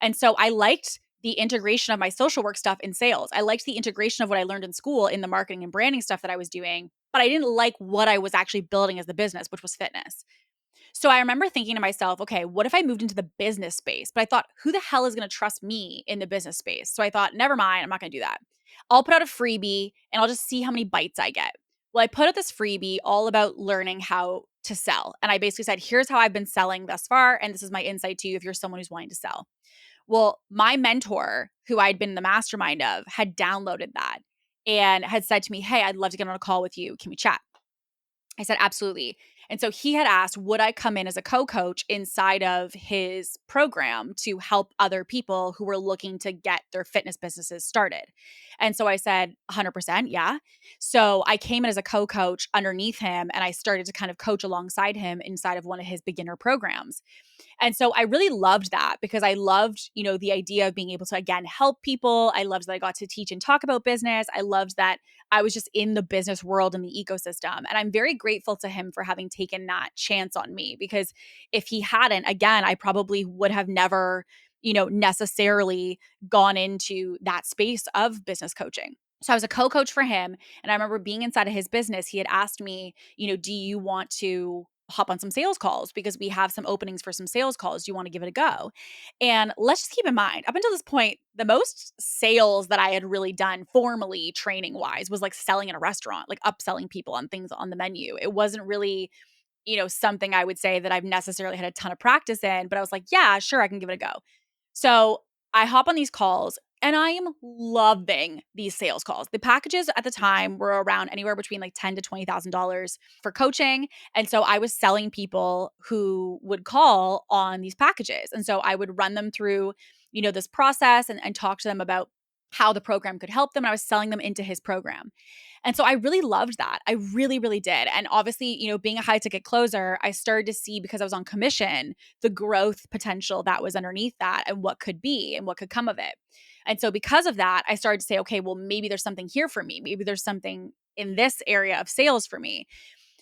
And so I liked the integration of my social work stuff in sales. I liked the integration of what I learned in school in the marketing and branding stuff that I was doing, but I didn't like what I was actually building as the business, which was fitness. So I remember thinking to myself, okay, what if I moved into the business space? But I thought, who the hell is going to trust me in the business space? So I thought, never mind, I'm not going to do that. I'll put out a freebie and I'll just see how many bites I get. Well, I put out this freebie all about learning how to sell. And I basically said, here's how I've been selling thus far. And this is my insight to you if you're someone who's wanting to sell. Well, my mentor, who I'd been in the mastermind of, had downloaded that and had said to me, "Hey, I'd love to get on a call with you. Can we chat?" I said, "Absolutely." And so he had asked, would I come in as a co-coach inside of his program to help other people who were looking to get their fitness businesses started? And so I said, 100%, yeah. So I came in as a co-coach underneath him and I started to kind of coach alongside him inside of one of his beginner programs. And so I really loved that because I loved, the idea of being able to again help people. I loved that I got to teach and talk about business. I loved that I was just in the business world and the ecosystem. And I'm very grateful to him for having taken that chance on me because if he hadn't, again, I probably would have never, necessarily gone into that space of business coaching. So I was a co-coach for him. And I remember being inside of his business. He had asked me, do you want to hop on some sales calls because we have some openings for some sales calls. Do you want to give it a go? And let's just keep in mind, up until this point, the most sales that I had really done formally training wise was like selling in a restaurant, like upselling people on things on the menu. It wasn't really, something I would say that I've necessarily had a ton of practice in, but I was like, yeah, sure, I can give it a go. So I hop on these calls and I am loving these sales calls. The packages at the time were around anywhere between like $10 to $20,000 for coaching. And so I was selling people who would call on these packages. And so I would run them through, this process and talk to them about how the program could help them. And I was selling them into his program. And so I really loved that. I really, really did. And obviously, being a high ticket closer, I started to see because I was on commission, the growth potential that was underneath that and what could be and what could come of it. And so because of that, I started to say, okay, well, maybe there's something here for me. Maybe there's something in this area of sales for me.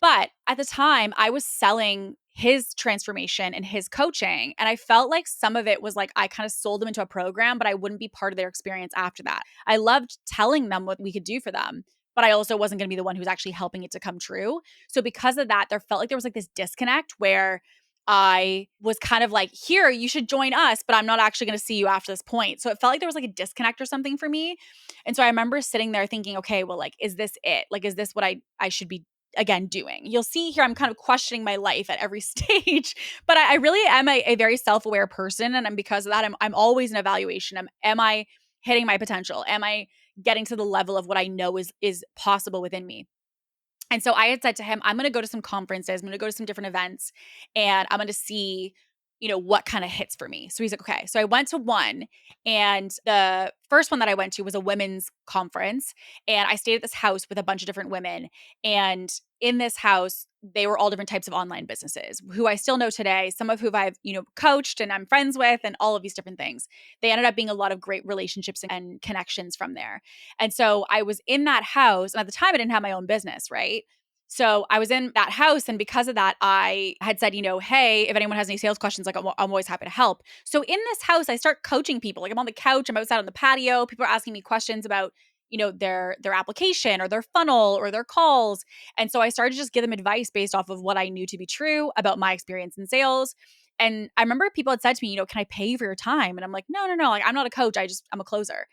But at the time, I was selling his transformation and his coaching. And I felt like some of it was like I kind of sold them into a program, but I wouldn't be part of their experience after that. I loved telling them what we could do for them, but I also wasn't going to be the one who was actually helping it to come true. So because of that, there felt like there was like this disconnect where I was kind of like, here, you should join us, but I'm not actually going to see you after this point. So it felt like there was like a disconnect or something for me. And so I remember sitting there thinking, okay, well, like, is this it? Like, is this what I should be again doing? You'll see here I'm kind of questioning my life at every stage, but I really am a very self-aware person. And because of that, I'm always in evaluation. Am I hitting my potential? Am I getting to the level of what I know is possible within me? And so I had said to him, I'm going to go to some conferences, I'm going to go to some different events, and I'm going to see, what kind of hits for me. So he's like, okay. So I went to one, and the first one that I went to was a women's conference. And I stayed at this house with a bunch of different women. And in this house, they were all different types of online businesses who I still know today, some of who I've, coached and I'm friends with, and all of these different things. They ended up being a lot of great relationships and connections from there. And so I was in that house, and at the time I didn't have my own business, right? So I was in that house, and because of that, I had said, hey, if anyone has any sales questions, like I'm always happy to help. So in this house, I start coaching people. Like I'm on the couch, I'm outside on the patio. People are asking me questions about, their application or their funnel or their calls. And so I started to just give them advice based off of what I knew to be true about my experience in sales. And I remember people had said to me, can I pay you for your time? And I'm like, no, no, no. Like I'm not a coach. I'm a closer.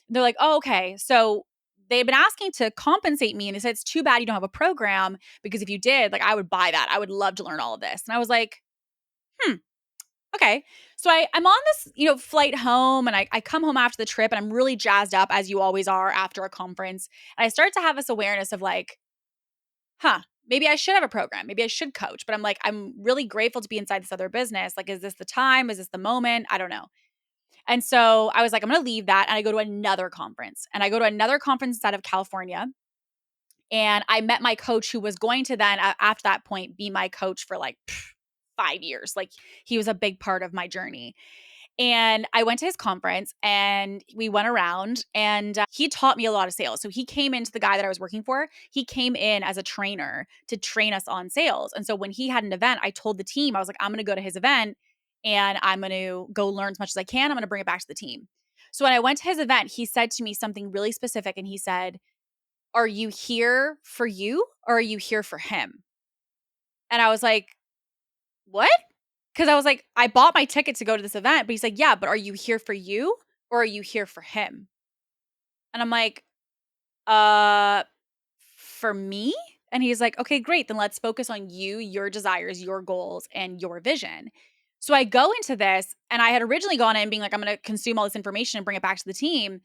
They're like, oh, okay. So they've been asking to compensate me. And they said, it's too bad you don't have a program because if you did, like, I would buy that. I would love to learn all of this. And I was like, hmm, okay. So I'm on this, flight home, and I come home after the trip and I'm really jazzed up, as you always are after a conference. And I start to have this awareness of like, maybe I should have a program. Maybe I should coach. But I'm like, I'm really grateful to be inside this other business. Like, is this the time? Is this the moment? I don't know. And so I was like, I'm going to leave that. And I go to another conference. And I go to another conference out of California. And I met my coach, who was going to then, after that point, be my coach for like 5 years. Like he was a big part of my journey. And I went to his conference and we went around, and he taught me a lot of sales. So he came into the guy that I was working for. He came in as a trainer to train us on sales. And so when he had an event, I told the team, I was like, I'm going to go to his event and I'm going to go learn as much as I can. I'm going to bring it back to the team. So when I went to his event, he said to me something really specific. And he said, are you here for you or are you here for him? And I was like, what? Because I was like, I bought my ticket to go to this event, but he's like, yeah, but are you here for you or are you here for him? And I'm like, uh, for me? And he's like, okay, great. Then let's focus on you, your desires, your goals, and your vision. So I go into this, and I had originally gone in being like, I'm going to consume all this information and bring it back to the team.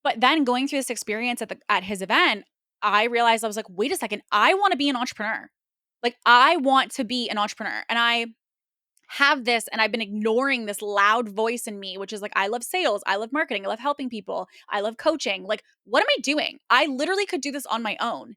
But then going through this experience at his event, I realized I was like, wait a second, I want to be an entrepreneur. Like I want to be an entrepreneur. And I have this, and I've been ignoring this loud voice in me, which is like, I love sales. I love marketing. I love helping people. I love coaching. Like, what am I doing? I literally could do this on my own.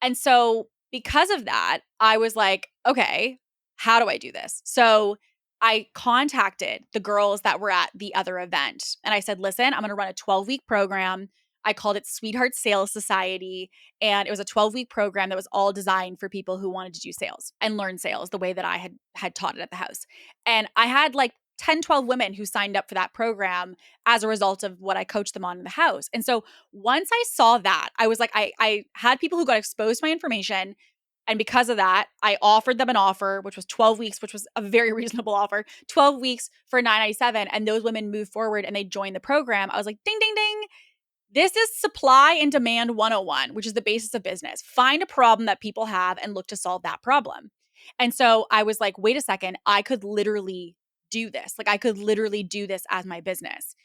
And so because of that, I was like, okay, how do I do this? So I contacted the girls that were at the other event and I said, listen, I'm going to run a 12-week program. I called it Sweetheart Sales Society. And it was a 12-week program that was all designed for people who wanted to do sales and learn sales the way that I had taught it at the house. And I had like 10, 12 women who signed up for that program as a result of what I coached them on in the house. And so once I saw that, I was like, I had people who got exposed to my information. And because of that, I offered them an offer, which was 12 weeks, which was a very reasonable offer, 12 weeks for $9.97. And those women moved forward and they joined the program. I was like, ding, ding, ding. This is supply and demand 101, which is the basis of business. Find a problem that people have and look to solve that problem. And so I was like, wait a second, I could literally do this. Like I could literally do this as my business.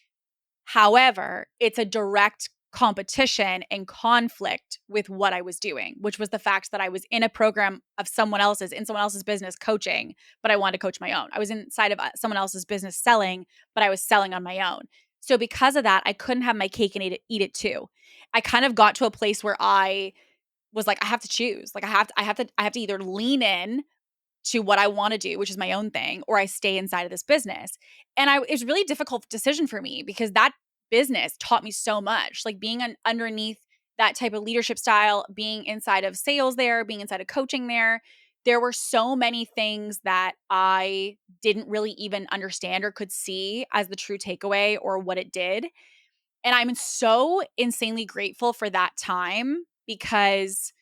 However, it's a direct competition and conflict with what I was doing, which was the fact that I was in a program of in someone else's business coaching, but I wanted to coach my own. I was inside of someone else's business selling, but I was selling on my own. So because of that, I couldn't have my cake and eat it too. I kind of got to a place where I was like, I have to choose. Like I have to either lean in to what I want to do, which is my own thing, or I stay inside of this business. And it was a really difficult decision for me because that business taught me so much. Like being underneath that type of leadership style, being inside of sales there, being inside of coaching there were so many things that I didn't really even understand or could see as the true takeaway or what it did. And I'm so insanely grateful for that time because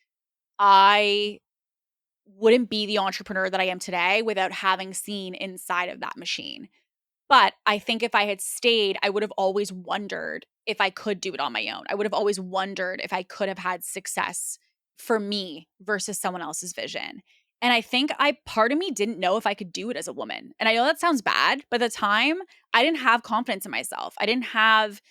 I wouldn't be the entrepreneur that I am today without having seen inside of that machine. But I think if I had stayed, I would have always wondered if I could do it on my own. I would have always wondered if I could have had success for me versus someone else's vision. And I think part of me didn't know if I could do it as a woman. And I know that sounds bad, but at the time, I didn't have confidence in myself. I didn't have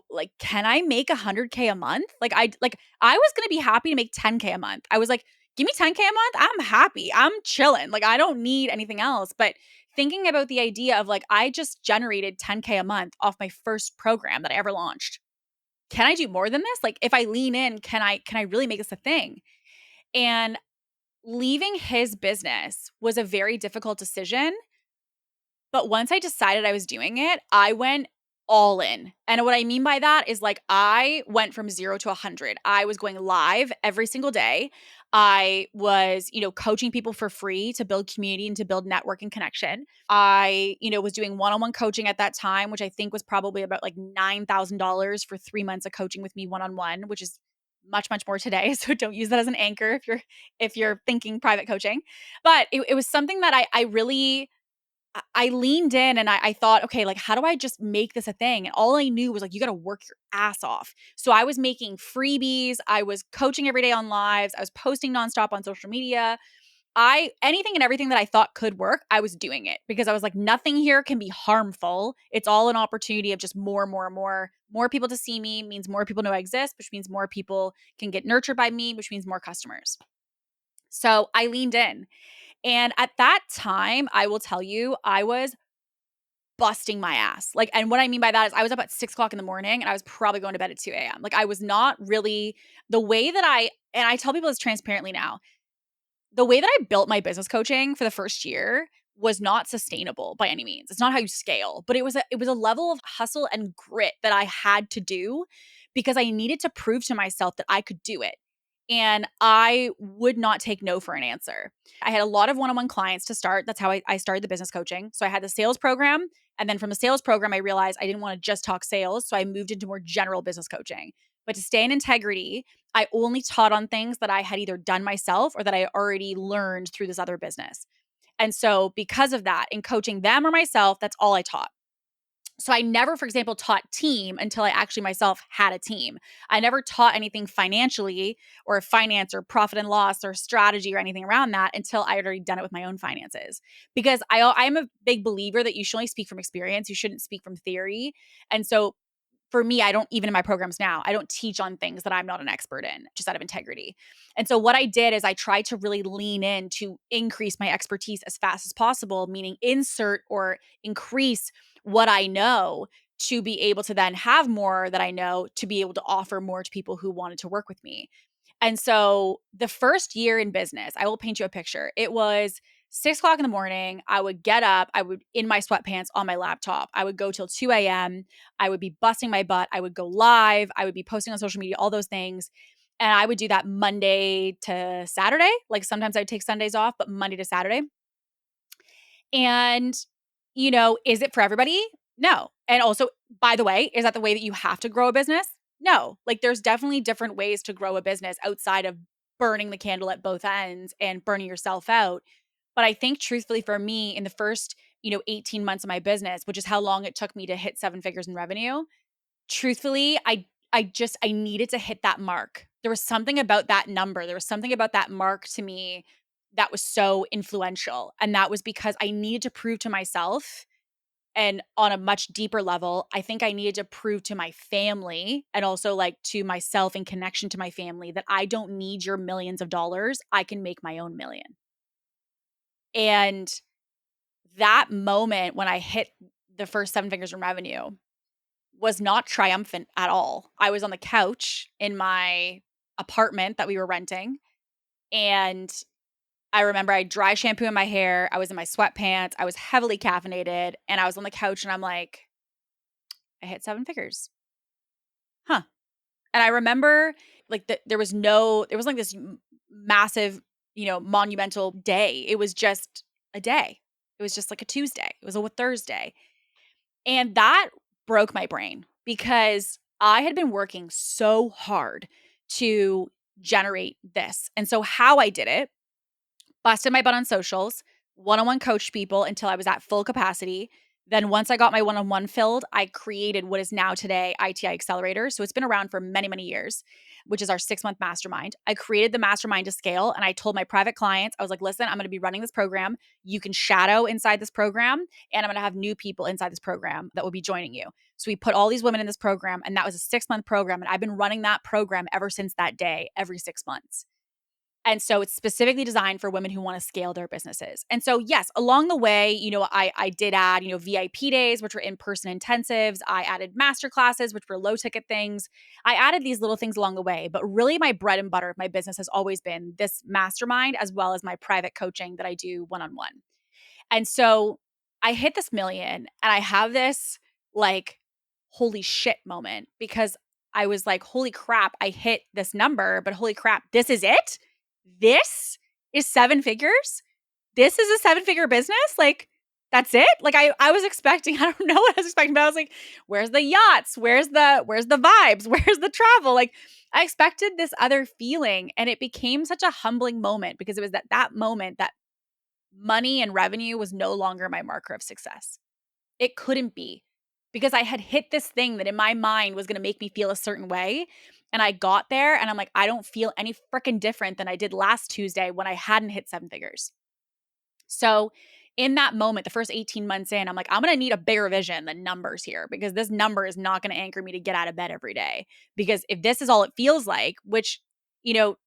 like, can I make 100K a month? I was gonna be happy to make 10K a month. I was like, give me 10K a month. I'm happy. I'm chilling. Like, I don't need anything else. But thinking about the idea of like, I just generated 10K a month off my first program that I ever launched. Can I do more than this? Like, if I lean in, can I really make this a thing? And leaving his business was a very difficult decision, but once I decided I was doing it, I went all in. And what I mean by that is like I went from 0 to 100. I was going live every single day. I was, coaching people for free to build community and to build network and connection. I, was doing one-on-one coaching at that time, which I think was probably about like $9,000 for 3 months of coaching with me one-on-one, which is much, much more today. So don't use that as an anchor if you're thinking private coaching. But it was something that I really I leaned in and I thought, okay, like, how do I just make this a thing? And all I knew was like, you got to work your ass off. So I was making freebies. I was coaching every day on lives. I was posting nonstop on social media. Anything and everything that I thought could work, I was doing it because I was like, nothing here can be harmful. It's all an opportunity of just more people to see me means more people know I exist, which means more people can get nurtured by me, which means more customers. So I leaned in. And at that time, I will tell you, I was busting my ass. Like, and what I mean by that is I was up at 6 o'clock in the morning and I was probably going to bed at 2 a.m. Like, I was not really the way that and I tell people this transparently now, the way that I built my business coaching for the first year was not sustainable by any means. It's not how you scale, but it was a level of hustle and grit that I had to do because I needed to prove to myself that I could do it. And I would not take no for an answer. I had a lot of one-on-one clients to start. That's how I started the business coaching. So I had the sales program. And then from the sales program, I realized I didn't want to just talk sales. So I moved into more general business coaching. But to stay in integrity, I only taught on things that I had either done myself or that I already learned through this other business. And so because of that, in coaching them or myself, that's all I taught. So I never, for example, taught team until I actually myself had a team. I never taught anything financially or finance or profit and loss or strategy or anything around that until I had already done it with my own finances. Because I'm a big believer that you should only speak from experience. You shouldn't speak from theory. And so for me, I don't even in my programs now, I don't teach on things that I'm not an expert in, just out of integrity. And so what I did is I tried to really lean in to increase my expertise as fast as possible, meaning insert or increase what I know to be able to then have more that I know to be able to offer more to people who wanted to work with me. And so the first year in business, I will paint you a picture. It was 6 o'clock in the morning. I would get up. I would in my sweatpants on my laptop. I would go till 2 a.m. I would be busting my butt. I would go live. I would be posting on social media, all those things. And I would do that Monday to Saturday. Like sometimes I'd take Sundays off, but Monday to Saturday. And, is it for everybody? No. And also, by the way, is that the way that you have to grow a business? No. Like there's definitely different ways to grow a business outside of burning the candle at both ends and burning yourself out. But I think truthfully for me in the first, 18 months of my business, which is how long it took me to hit 7 figures in revenue, truthfully, I needed to hit that mark. There was something about that number. There was something about that mark to me that was so influential. And that was because I needed to prove to myself and on a much deeper level, I think I needed to prove to my family and also like to myself in connection to my family that I don't need your millions of dollars. I can make my own million. And that moment when I hit the first 7 figures in revenue was not triumphant at all. I was on the couch in my apartment that we were renting, and I remember I had dry shampoo in my hair, I was in my sweatpants, I was heavily caffeinated, and I was on the couch and I'm like, "I hit 7 figures. Huh." And I remember like there was like this massive, monumental day. It was just a day. It was just like a Tuesday. It was a Thursday. And that broke my brain because I had been working so hard to generate this. And so, how I did it, busted my butt on socials, one on one coached people until I was at full capacity. Then, once I got my one on one filled, I created what is now today ITI Accelerator. So, it's been around for many, many years, which is our 6 month mastermind. I created the mastermind to scale and I told my private clients, I was like, listen, I'm going to be running this program. You can shadow inside this program, and I'm going to have new people inside this program that will be joining you. So, we put all these women in this program, and that was a 6 month program. And I've been running that program ever since that day, every 6 months. And so it's specifically designed for women who want to scale their businesses. And so, yes, along the way, I did add, VIP days, which were in-person intensives. I added master classes, which were low ticket things. I added these little things along the way, but really my bread and butter of my business has always been this mastermind as well as my private coaching that I do one-on-one. And so I hit this million and I have this like holy shit moment because I was like, holy crap, I hit this number, but holy crap, this is it? This is 7 figures? This is a 7 figure business? Like, that's it? Like I was expecting, I don't know what I was expecting, but I was like, where's the yachts? Where's the vibes? Where's the travel? Like I expected this other feeling and it became such a humbling moment because it was that moment that money and revenue was no longer my marker of success. It couldn't be because I had hit this thing that in my mind was going to make me feel a certain way. And I got there and I'm like, I don't feel any freaking different than I did last Tuesday when I hadn't hit 7 figures. So, in that moment, the first 18 months in, I'm like, I'm going to need a bigger vision than numbers here because this number is not going to anchor me to get out of bed every day. Because if this is all it feels like, which,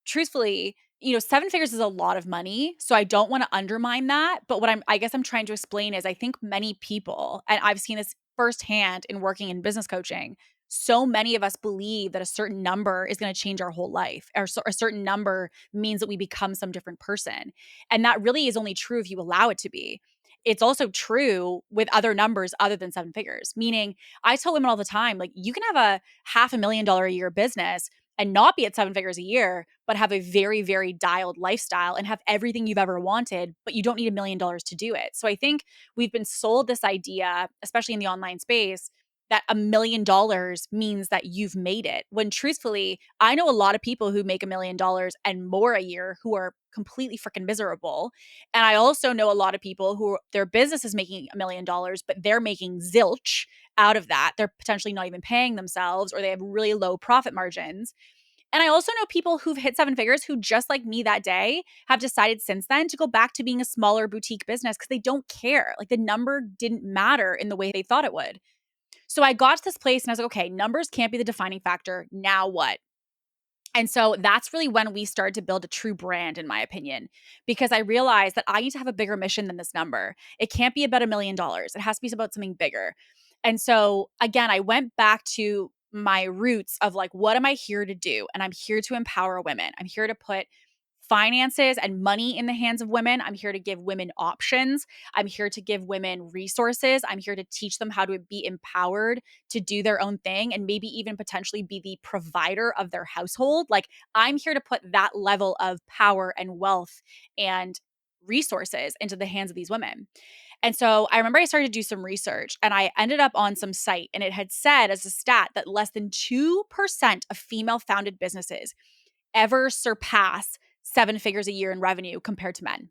truthfully, 7 figures is a lot of money. So I don't want to undermine that. But what I guess I'm trying to explain is I think many people, and I've seen this firsthand in working in business coaching, so many of us believe that a certain number is going to change our whole life, or a certain number means that we become some different person. And that really is only true if you allow it to be. It's also true with other numbers other than 7 figures, meaning I tell women all the time, like, you can have a $500,000 a year business and not be at 7 figures a year, but have a very, very dialed lifestyle and have everything you've ever wanted, but you don't need $1 million to do it. So I think we've been sold this idea, especially in the online space, that $1 million means that you've made it. When truthfully, I know a lot of people who make $1 million and more a year who are completely freaking miserable. And I also know a lot of people who their business is making $1 million, but they're making zilch out of that. They're potentially not even paying themselves, or they have really low profit margins. And I also know people who've hit seven figures who, just like me that day, have decided since then to go back to being a smaller boutique business because they don't care. Like, the number didn't matter in the way they thought it would. So I got to this place and I was like, okay, numbers can't be the defining factor. Now what? And so that's really when we started to build a true brand, in my opinion, because I realized that I need to have a bigger mission than this number. It can't be about $1 million. It has to be about something bigger. And so again, I went back to my roots of like, what am I here to do? And I'm here to empower women. I'm here to put finances and money in the hands of women. I'm here to give women options. I'm here to give women resources. I'm here to teach them how to be empowered to do their own thing and maybe even potentially be the provider of their household. Like, I'm here to put that level of power and wealth and resources into the hands of these women. And so I remember I started to do some research and I ended up on some site, and it had said as a stat that less than 2% of female founded businesses ever surpass seven figures a year in revenue compared to men.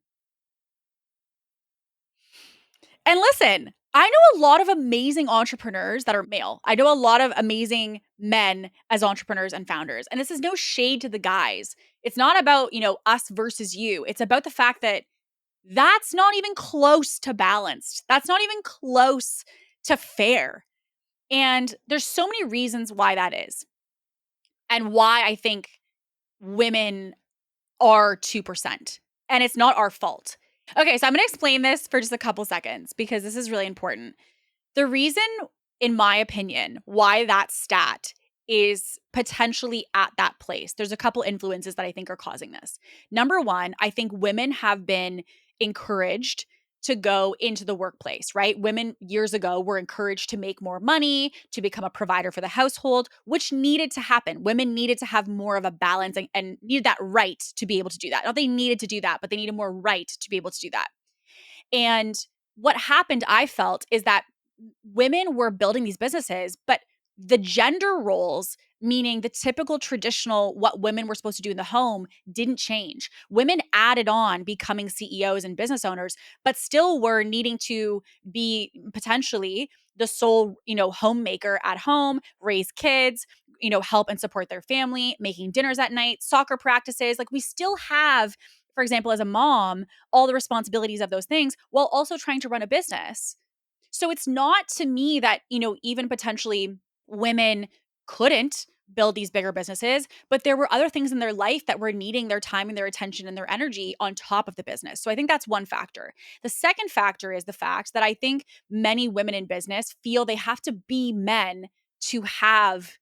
And listen, I know a lot of amazing entrepreneurs that are male. I know a lot of amazing men as entrepreneurs and founders. And this is no shade to the guys. It's not about, us versus you. It's about the fact that that's not even close to balanced. That's not even close to fair. And there's so many reasons why that is, and why I think women are 2%. And it's not our fault. Okay, so I'm going to explain this for just a couple seconds because this is really important. The reason, in my opinion, why that stat is potentially at that place, there's a couple influences that I think are causing this. Number one, I think women have been encouraged to go into the workplace, right? Women years ago were encouraged to make more money, to become a provider for the household, which needed to happen. Women needed to have more of a balance and needed that right to be able to do that. Not they needed to do that, but they needed more right to be able to do that. And what happened, I felt, is that women were building these businesses, but the gender roles, meaning the typical traditional what women were supposed to do in the home, didn't change. Women added on becoming CEOs and business owners, but still were needing to be potentially the sole, homemaker at home, raise kids, help and support their family, making dinners at night, soccer practices. Like, we still have, for example, as a mom, all the responsibilities of those things while also trying to run a business. So it's not to me that, even potentially women couldn't build these bigger businesses, but there were other things in their life that were needing their time and their attention and their energy on top of the business. So I think that's one factor. The second factor is the fact that I think many women in business feel they have to be men to have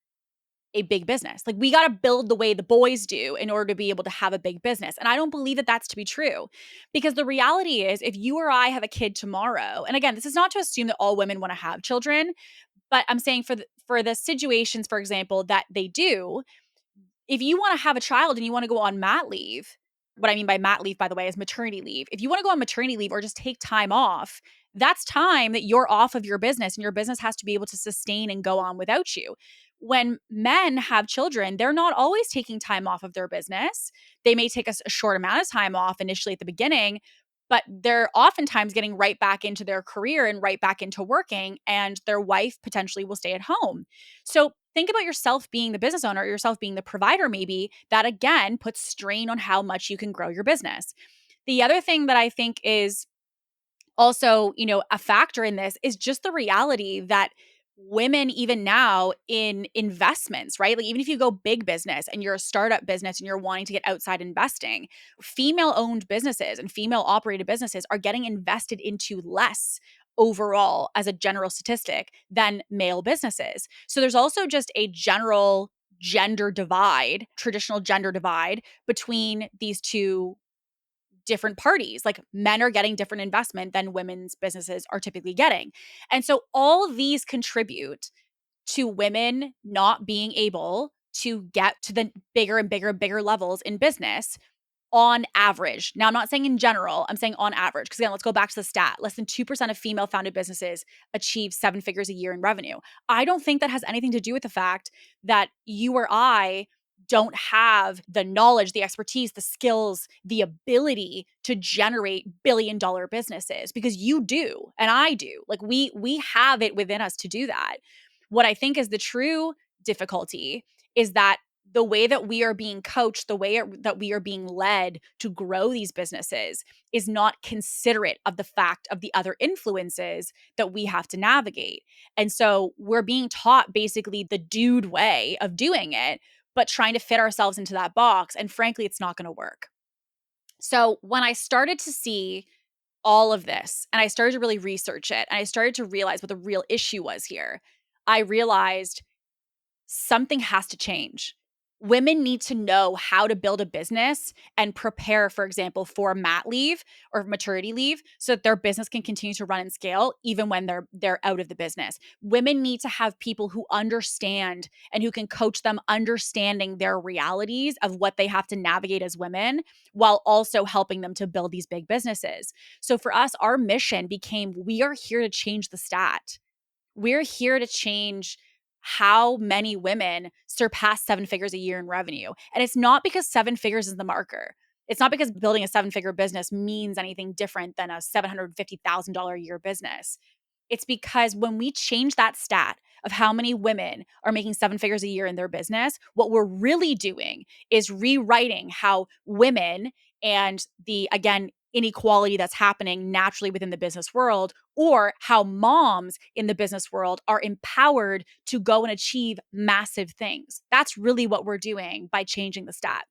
a big business. Like, we got to build the way the boys do in order to be able to have a big business. And I don't believe that that's to be true, because the reality is, if you or I have a kid tomorrow, and again, this is not to assume that all women want to have children, but I'm saying for the situations, for example, that they do, if you want to have a child and you want to go on mat leave, what I mean by mat leave, by the way, is maternity leave. If you want to go on maternity leave or just take time off, that's time that you're off of your business, and your business has to be able to sustain and go on without you. When men have children, they're not always taking time off of their business. They may take a short amount of time off initially at the beginning, but they're oftentimes getting right back into their career and right back into working, and their wife potentially will stay at home. So think about yourself being the business owner, or yourself being the provider, maybe. That again puts strain on how much you can grow your business. The other thing that I think is also, a factor in this is just the reality that women, even now in investments, right? Like, even if you go big business and you're a startup business and you're wanting to get outside investing, female owned businesses and female operated businesses are getting invested into less overall as a general statistic than male businesses. So there's also just a general gender divide, traditional gender divide between these two different parties. Like, men are getting different investment than women's businesses are typically getting. And so all these contribute to women not being able to get to the bigger and bigger and bigger levels in business on average. Now, I'm not saying in general, I'm saying on average. Because again, let's go back to the stat. Less than 2% of female founded businesses achieve seven figures a year in revenue. I don't think that has anything to do with the fact that you or I don't have the knowledge, the expertise, the skills, the ability to generate billion-dollar businesses, because you do and I do. Like we have it within us to do that. What I think is the true difficulty is that the way that we are being coached, the way that we are being led to grow these businesses is not considerate of the fact of the other influences that we have to navigate. And so we're being taught basically the dude way of doing it, but trying to fit ourselves into that box. And frankly, it's not going to work. So when I started to see all of this and I started to really research it and I started to realize what the real issue was here, I realized something has to change. Women need to know how to build a business and prepare, for example, for mat leave or maternity leave so that their business can continue to run and scale even when they're out of the business. Women need to have people who understand and who can coach them understanding their realities of what they have to navigate as women while also helping them to build these big businesses. So for us, our mission became we are here to change the stat. We're here to change how many women surpass seven figures a year in revenue. And it's not because seven figures is the marker. It's not because building a seven-figure business means anything different than a $750,000 a year business. It's because when we change that stat of how many women are making seven figures a year in their business, what we're really doing is rewriting how women and the, again, inequality that's happening naturally within the business world, or how moms in the business world are empowered to go and achieve massive things. That's really what we're doing by changing the stat.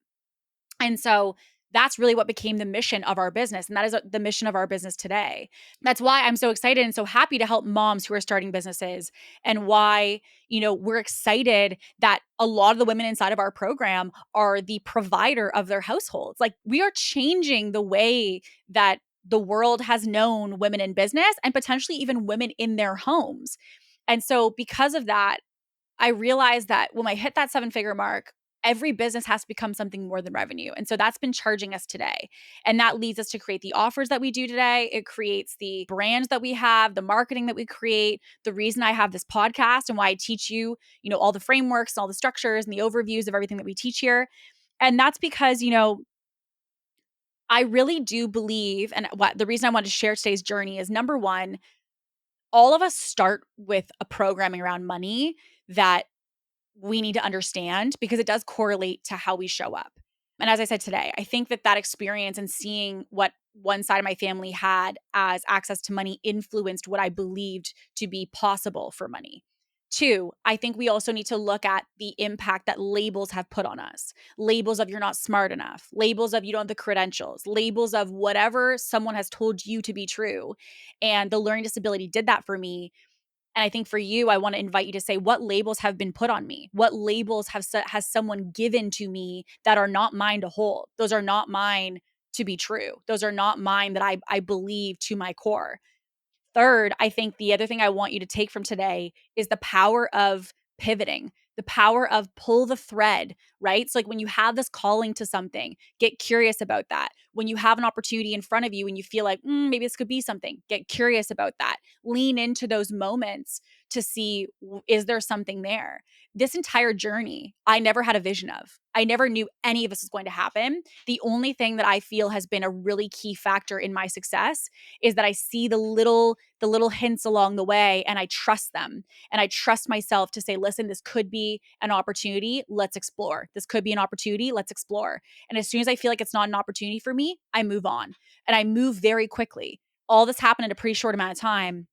And so that's really what became the mission of our business. And that is the mission of our business today. That's why I'm so excited and so happy to help moms who are starting businesses, and why, we're excited that a lot of the women inside of our program are the provider of their households. Like, we are changing the way that the world has known women in business and potentially even women in their homes. And so because of that, I realized that when I hit that seven-figure mark, every business has to become something more than revenue. And so that's been charging us today. And that leads us to create the offers that we do today. It creates the brands that we have, the marketing that we create, the reason I have this podcast and why I teach you, all the frameworks and all the structures and the overviews of everything that we teach here. And that's because, I really do believe, and what the reason I wanted to share today's journey is, number one, all of us start with a programming around money that we need to understand because it does correlate to how we show up. And as I said today, I think that experience and seeing what one side of my family had as access to money influenced what I believed to be possible for money. Two, I think we also need to look at the impact that labels have put on us. Labels of you're not smart enough, labels of you don't have the credentials, labels of whatever someone has told you to be true. And the learning disability did that for me. And I think for you, I want to invite you to say, what labels have been put on me? What labels has someone given to me that are not mine to hold? Those are not mine to be true. Those are not mine that I believe to my core. Third, I think the other thing I want you to take from today is the power of pivoting, the power of pull the thread, right? So, like, when you have this calling to something, get curious about that. When you have an opportunity in front of you and you feel like, maybe this could be something, get curious about that. Lean into those moments to see, is there something there? This entire journey, I never had a vision of. I never knew any of this was going to happen. The only thing that I feel has been a really key factor in my success is that I see the little hints along the way and I trust them. And I trust myself to say, listen, this could be an opportunity. Let's explore. This could be an opportunity. Let's explore. And as soon as I feel like it's not an opportunity for me, I move on. And I move very quickly. All this happened in a pretty short amount of time.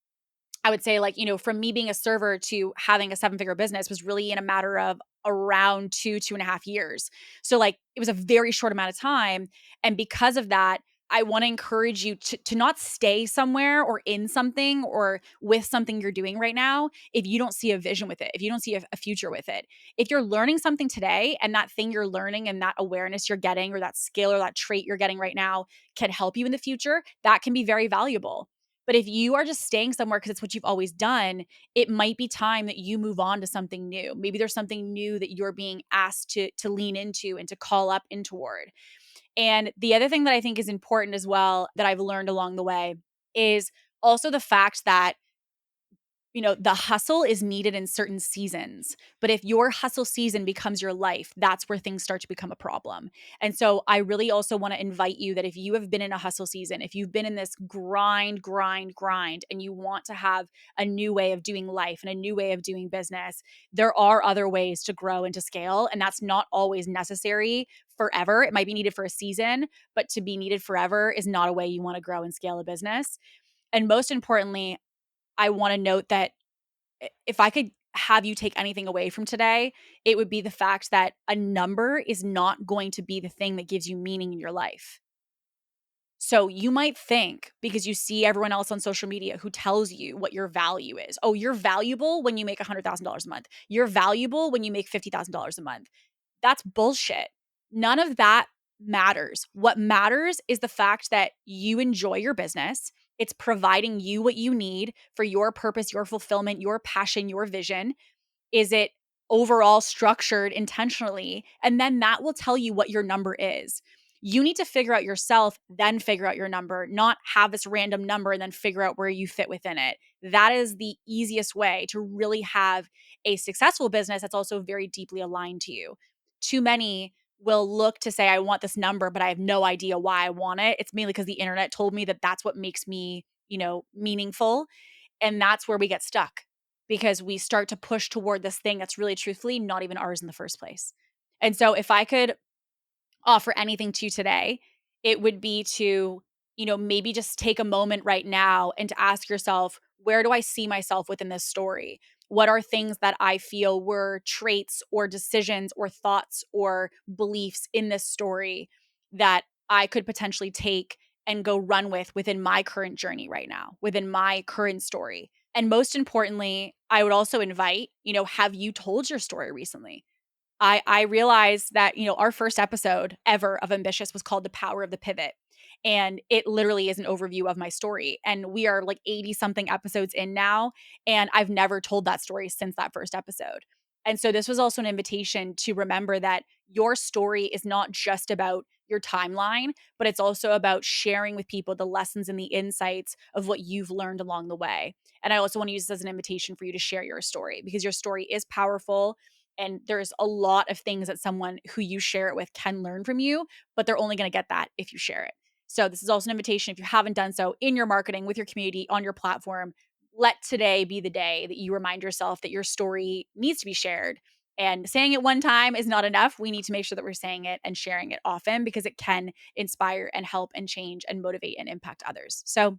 I would say, like, from me being a server to having a seven-figure business was really in a matter of around 2.5 years. So, like, it was a very short amount of time. And because of that, I want to encourage you to not stay somewhere or in something or with something you're doing right now if you don't see a vision with it, if you don't see a future with it. If you're learning something today and that thing you're learning and that awareness you're getting or that skill or that trait you're getting right now can help you in the future, that can be very valuable. But if you are just staying somewhere because it's what you've always done, it might be time that you move on to something new. Maybe there's something new that you're being asked to lean into and to call up in toward. And the other thing that I think is important as well that I've learned along the way is also the fact that the hustle is needed in certain seasons. But if your hustle season becomes your life, that's where things start to become a problem. And so I really also want to invite you that if you have been in a hustle season, if you've been in this grind, and you want to have a new way of doing life and a new way of doing business, there are other ways to grow and to scale. And that's not always necessary forever. It might be needed for a season, but to be needed forever is not a way you want to grow and scale a business. And most importantly, I want to note that if I could have you take anything away from today, it would be the fact that a number is not going to be the thing that gives you meaning in your life. So you might think, because you see everyone else on social media who tells you what your value is. Oh, you're valuable when you make $100,000 a month. You're valuable when you make $50,000 a month. That's bullshit. None of that matters. What matters is the fact that you enjoy your business. It's providing you what you need for your purpose, your fulfillment, your passion, your vision. Is it overall structured intentionally? And then that will tell you what your number is. You need to figure out yourself, then figure out your number, not have this random number and then figure out where you fit within it. That is the easiest way to really have a successful business that's also very deeply aligned to you. Too many will look to say, I want this number, but I have no idea why I want it. It's mainly because the internet told me that that's what makes me, meaningful. And that's where we get stuck because we start to push toward this thing that's really truthfully not even ours in the first place. And so if I could offer anything to you today, it would be to, maybe just take a moment right now and to ask yourself, where do I see myself within this story? What are things that I feel were traits or decisions or thoughts or beliefs in this story that I could potentially take and go run with within my current journey right now, within my current story? And most importantly, I would also invite, have you told your story recently? I realized that, our first episode ever of Ambitious was called The Power of the Pivot. And it literally is an overview of my story. And we are like 80 something episodes in now. And I've never told that story since that first episode. And so this was also an invitation to remember that your story is not just about your timeline, but it's also about sharing with people the lessons and the insights of what you've learned along the way. And I also want to use this as an invitation for you to share your story because your story is powerful. And there's a lot of things that someone who you share it with can learn from you, but they're only going to get that if you share it. So this is also an invitation if you haven't done so in your marketing with your community on your platform, let today be the day that you remind yourself that your story needs to be shared. And saying it one time is not enough. We need to make sure that we're saying it and sharing it often because it can inspire and help and change and motivate and impact others. So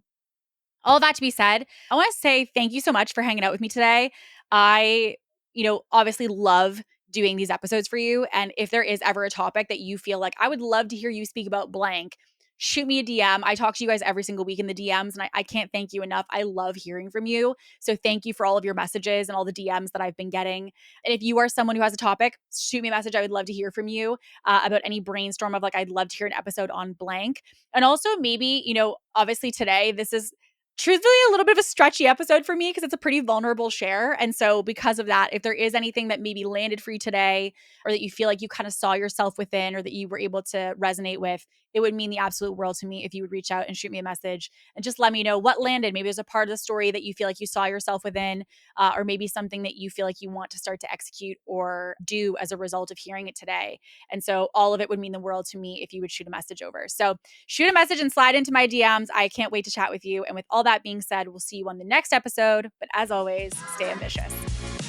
all that to be said, I want to say thank you so much for hanging out with me today. I, obviously love doing these episodes for you. And if there is ever a topic that you feel like I would love to hear you speak about blank, shoot me a DM. I talk to you guys every single week in the DMs, and I can't thank you enough. I love hearing from you. So thank you for all of your messages and all the DMs that I've been getting. And if you are someone who has a topic, shoot me a message. I would love to hear from you about any brainstorm of like, I'd love to hear an episode on blank. And also maybe, obviously today, this is truthfully a little bit of a stretchy episode for me because it's a pretty vulnerable share. And so because of that, if there is anything that maybe landed for you today or that you feel like you kind of saw yourself within or that you were able to resonate with, it would mean the absolute world to me if you would reach out and shoot me a message and just let me know what landed. Maybe there's a part of the story that you feel like you saw yourself within, or maybe something that you feel like you want to start to execute or do as a result of hearing it today. And so all of it would mean the world to me if you would shoot a message over. So shoot a message and slide into my DMs. I can't wait to chat with you. And with all that being said, we'll see you on the next episode. But as always, stay ambitious.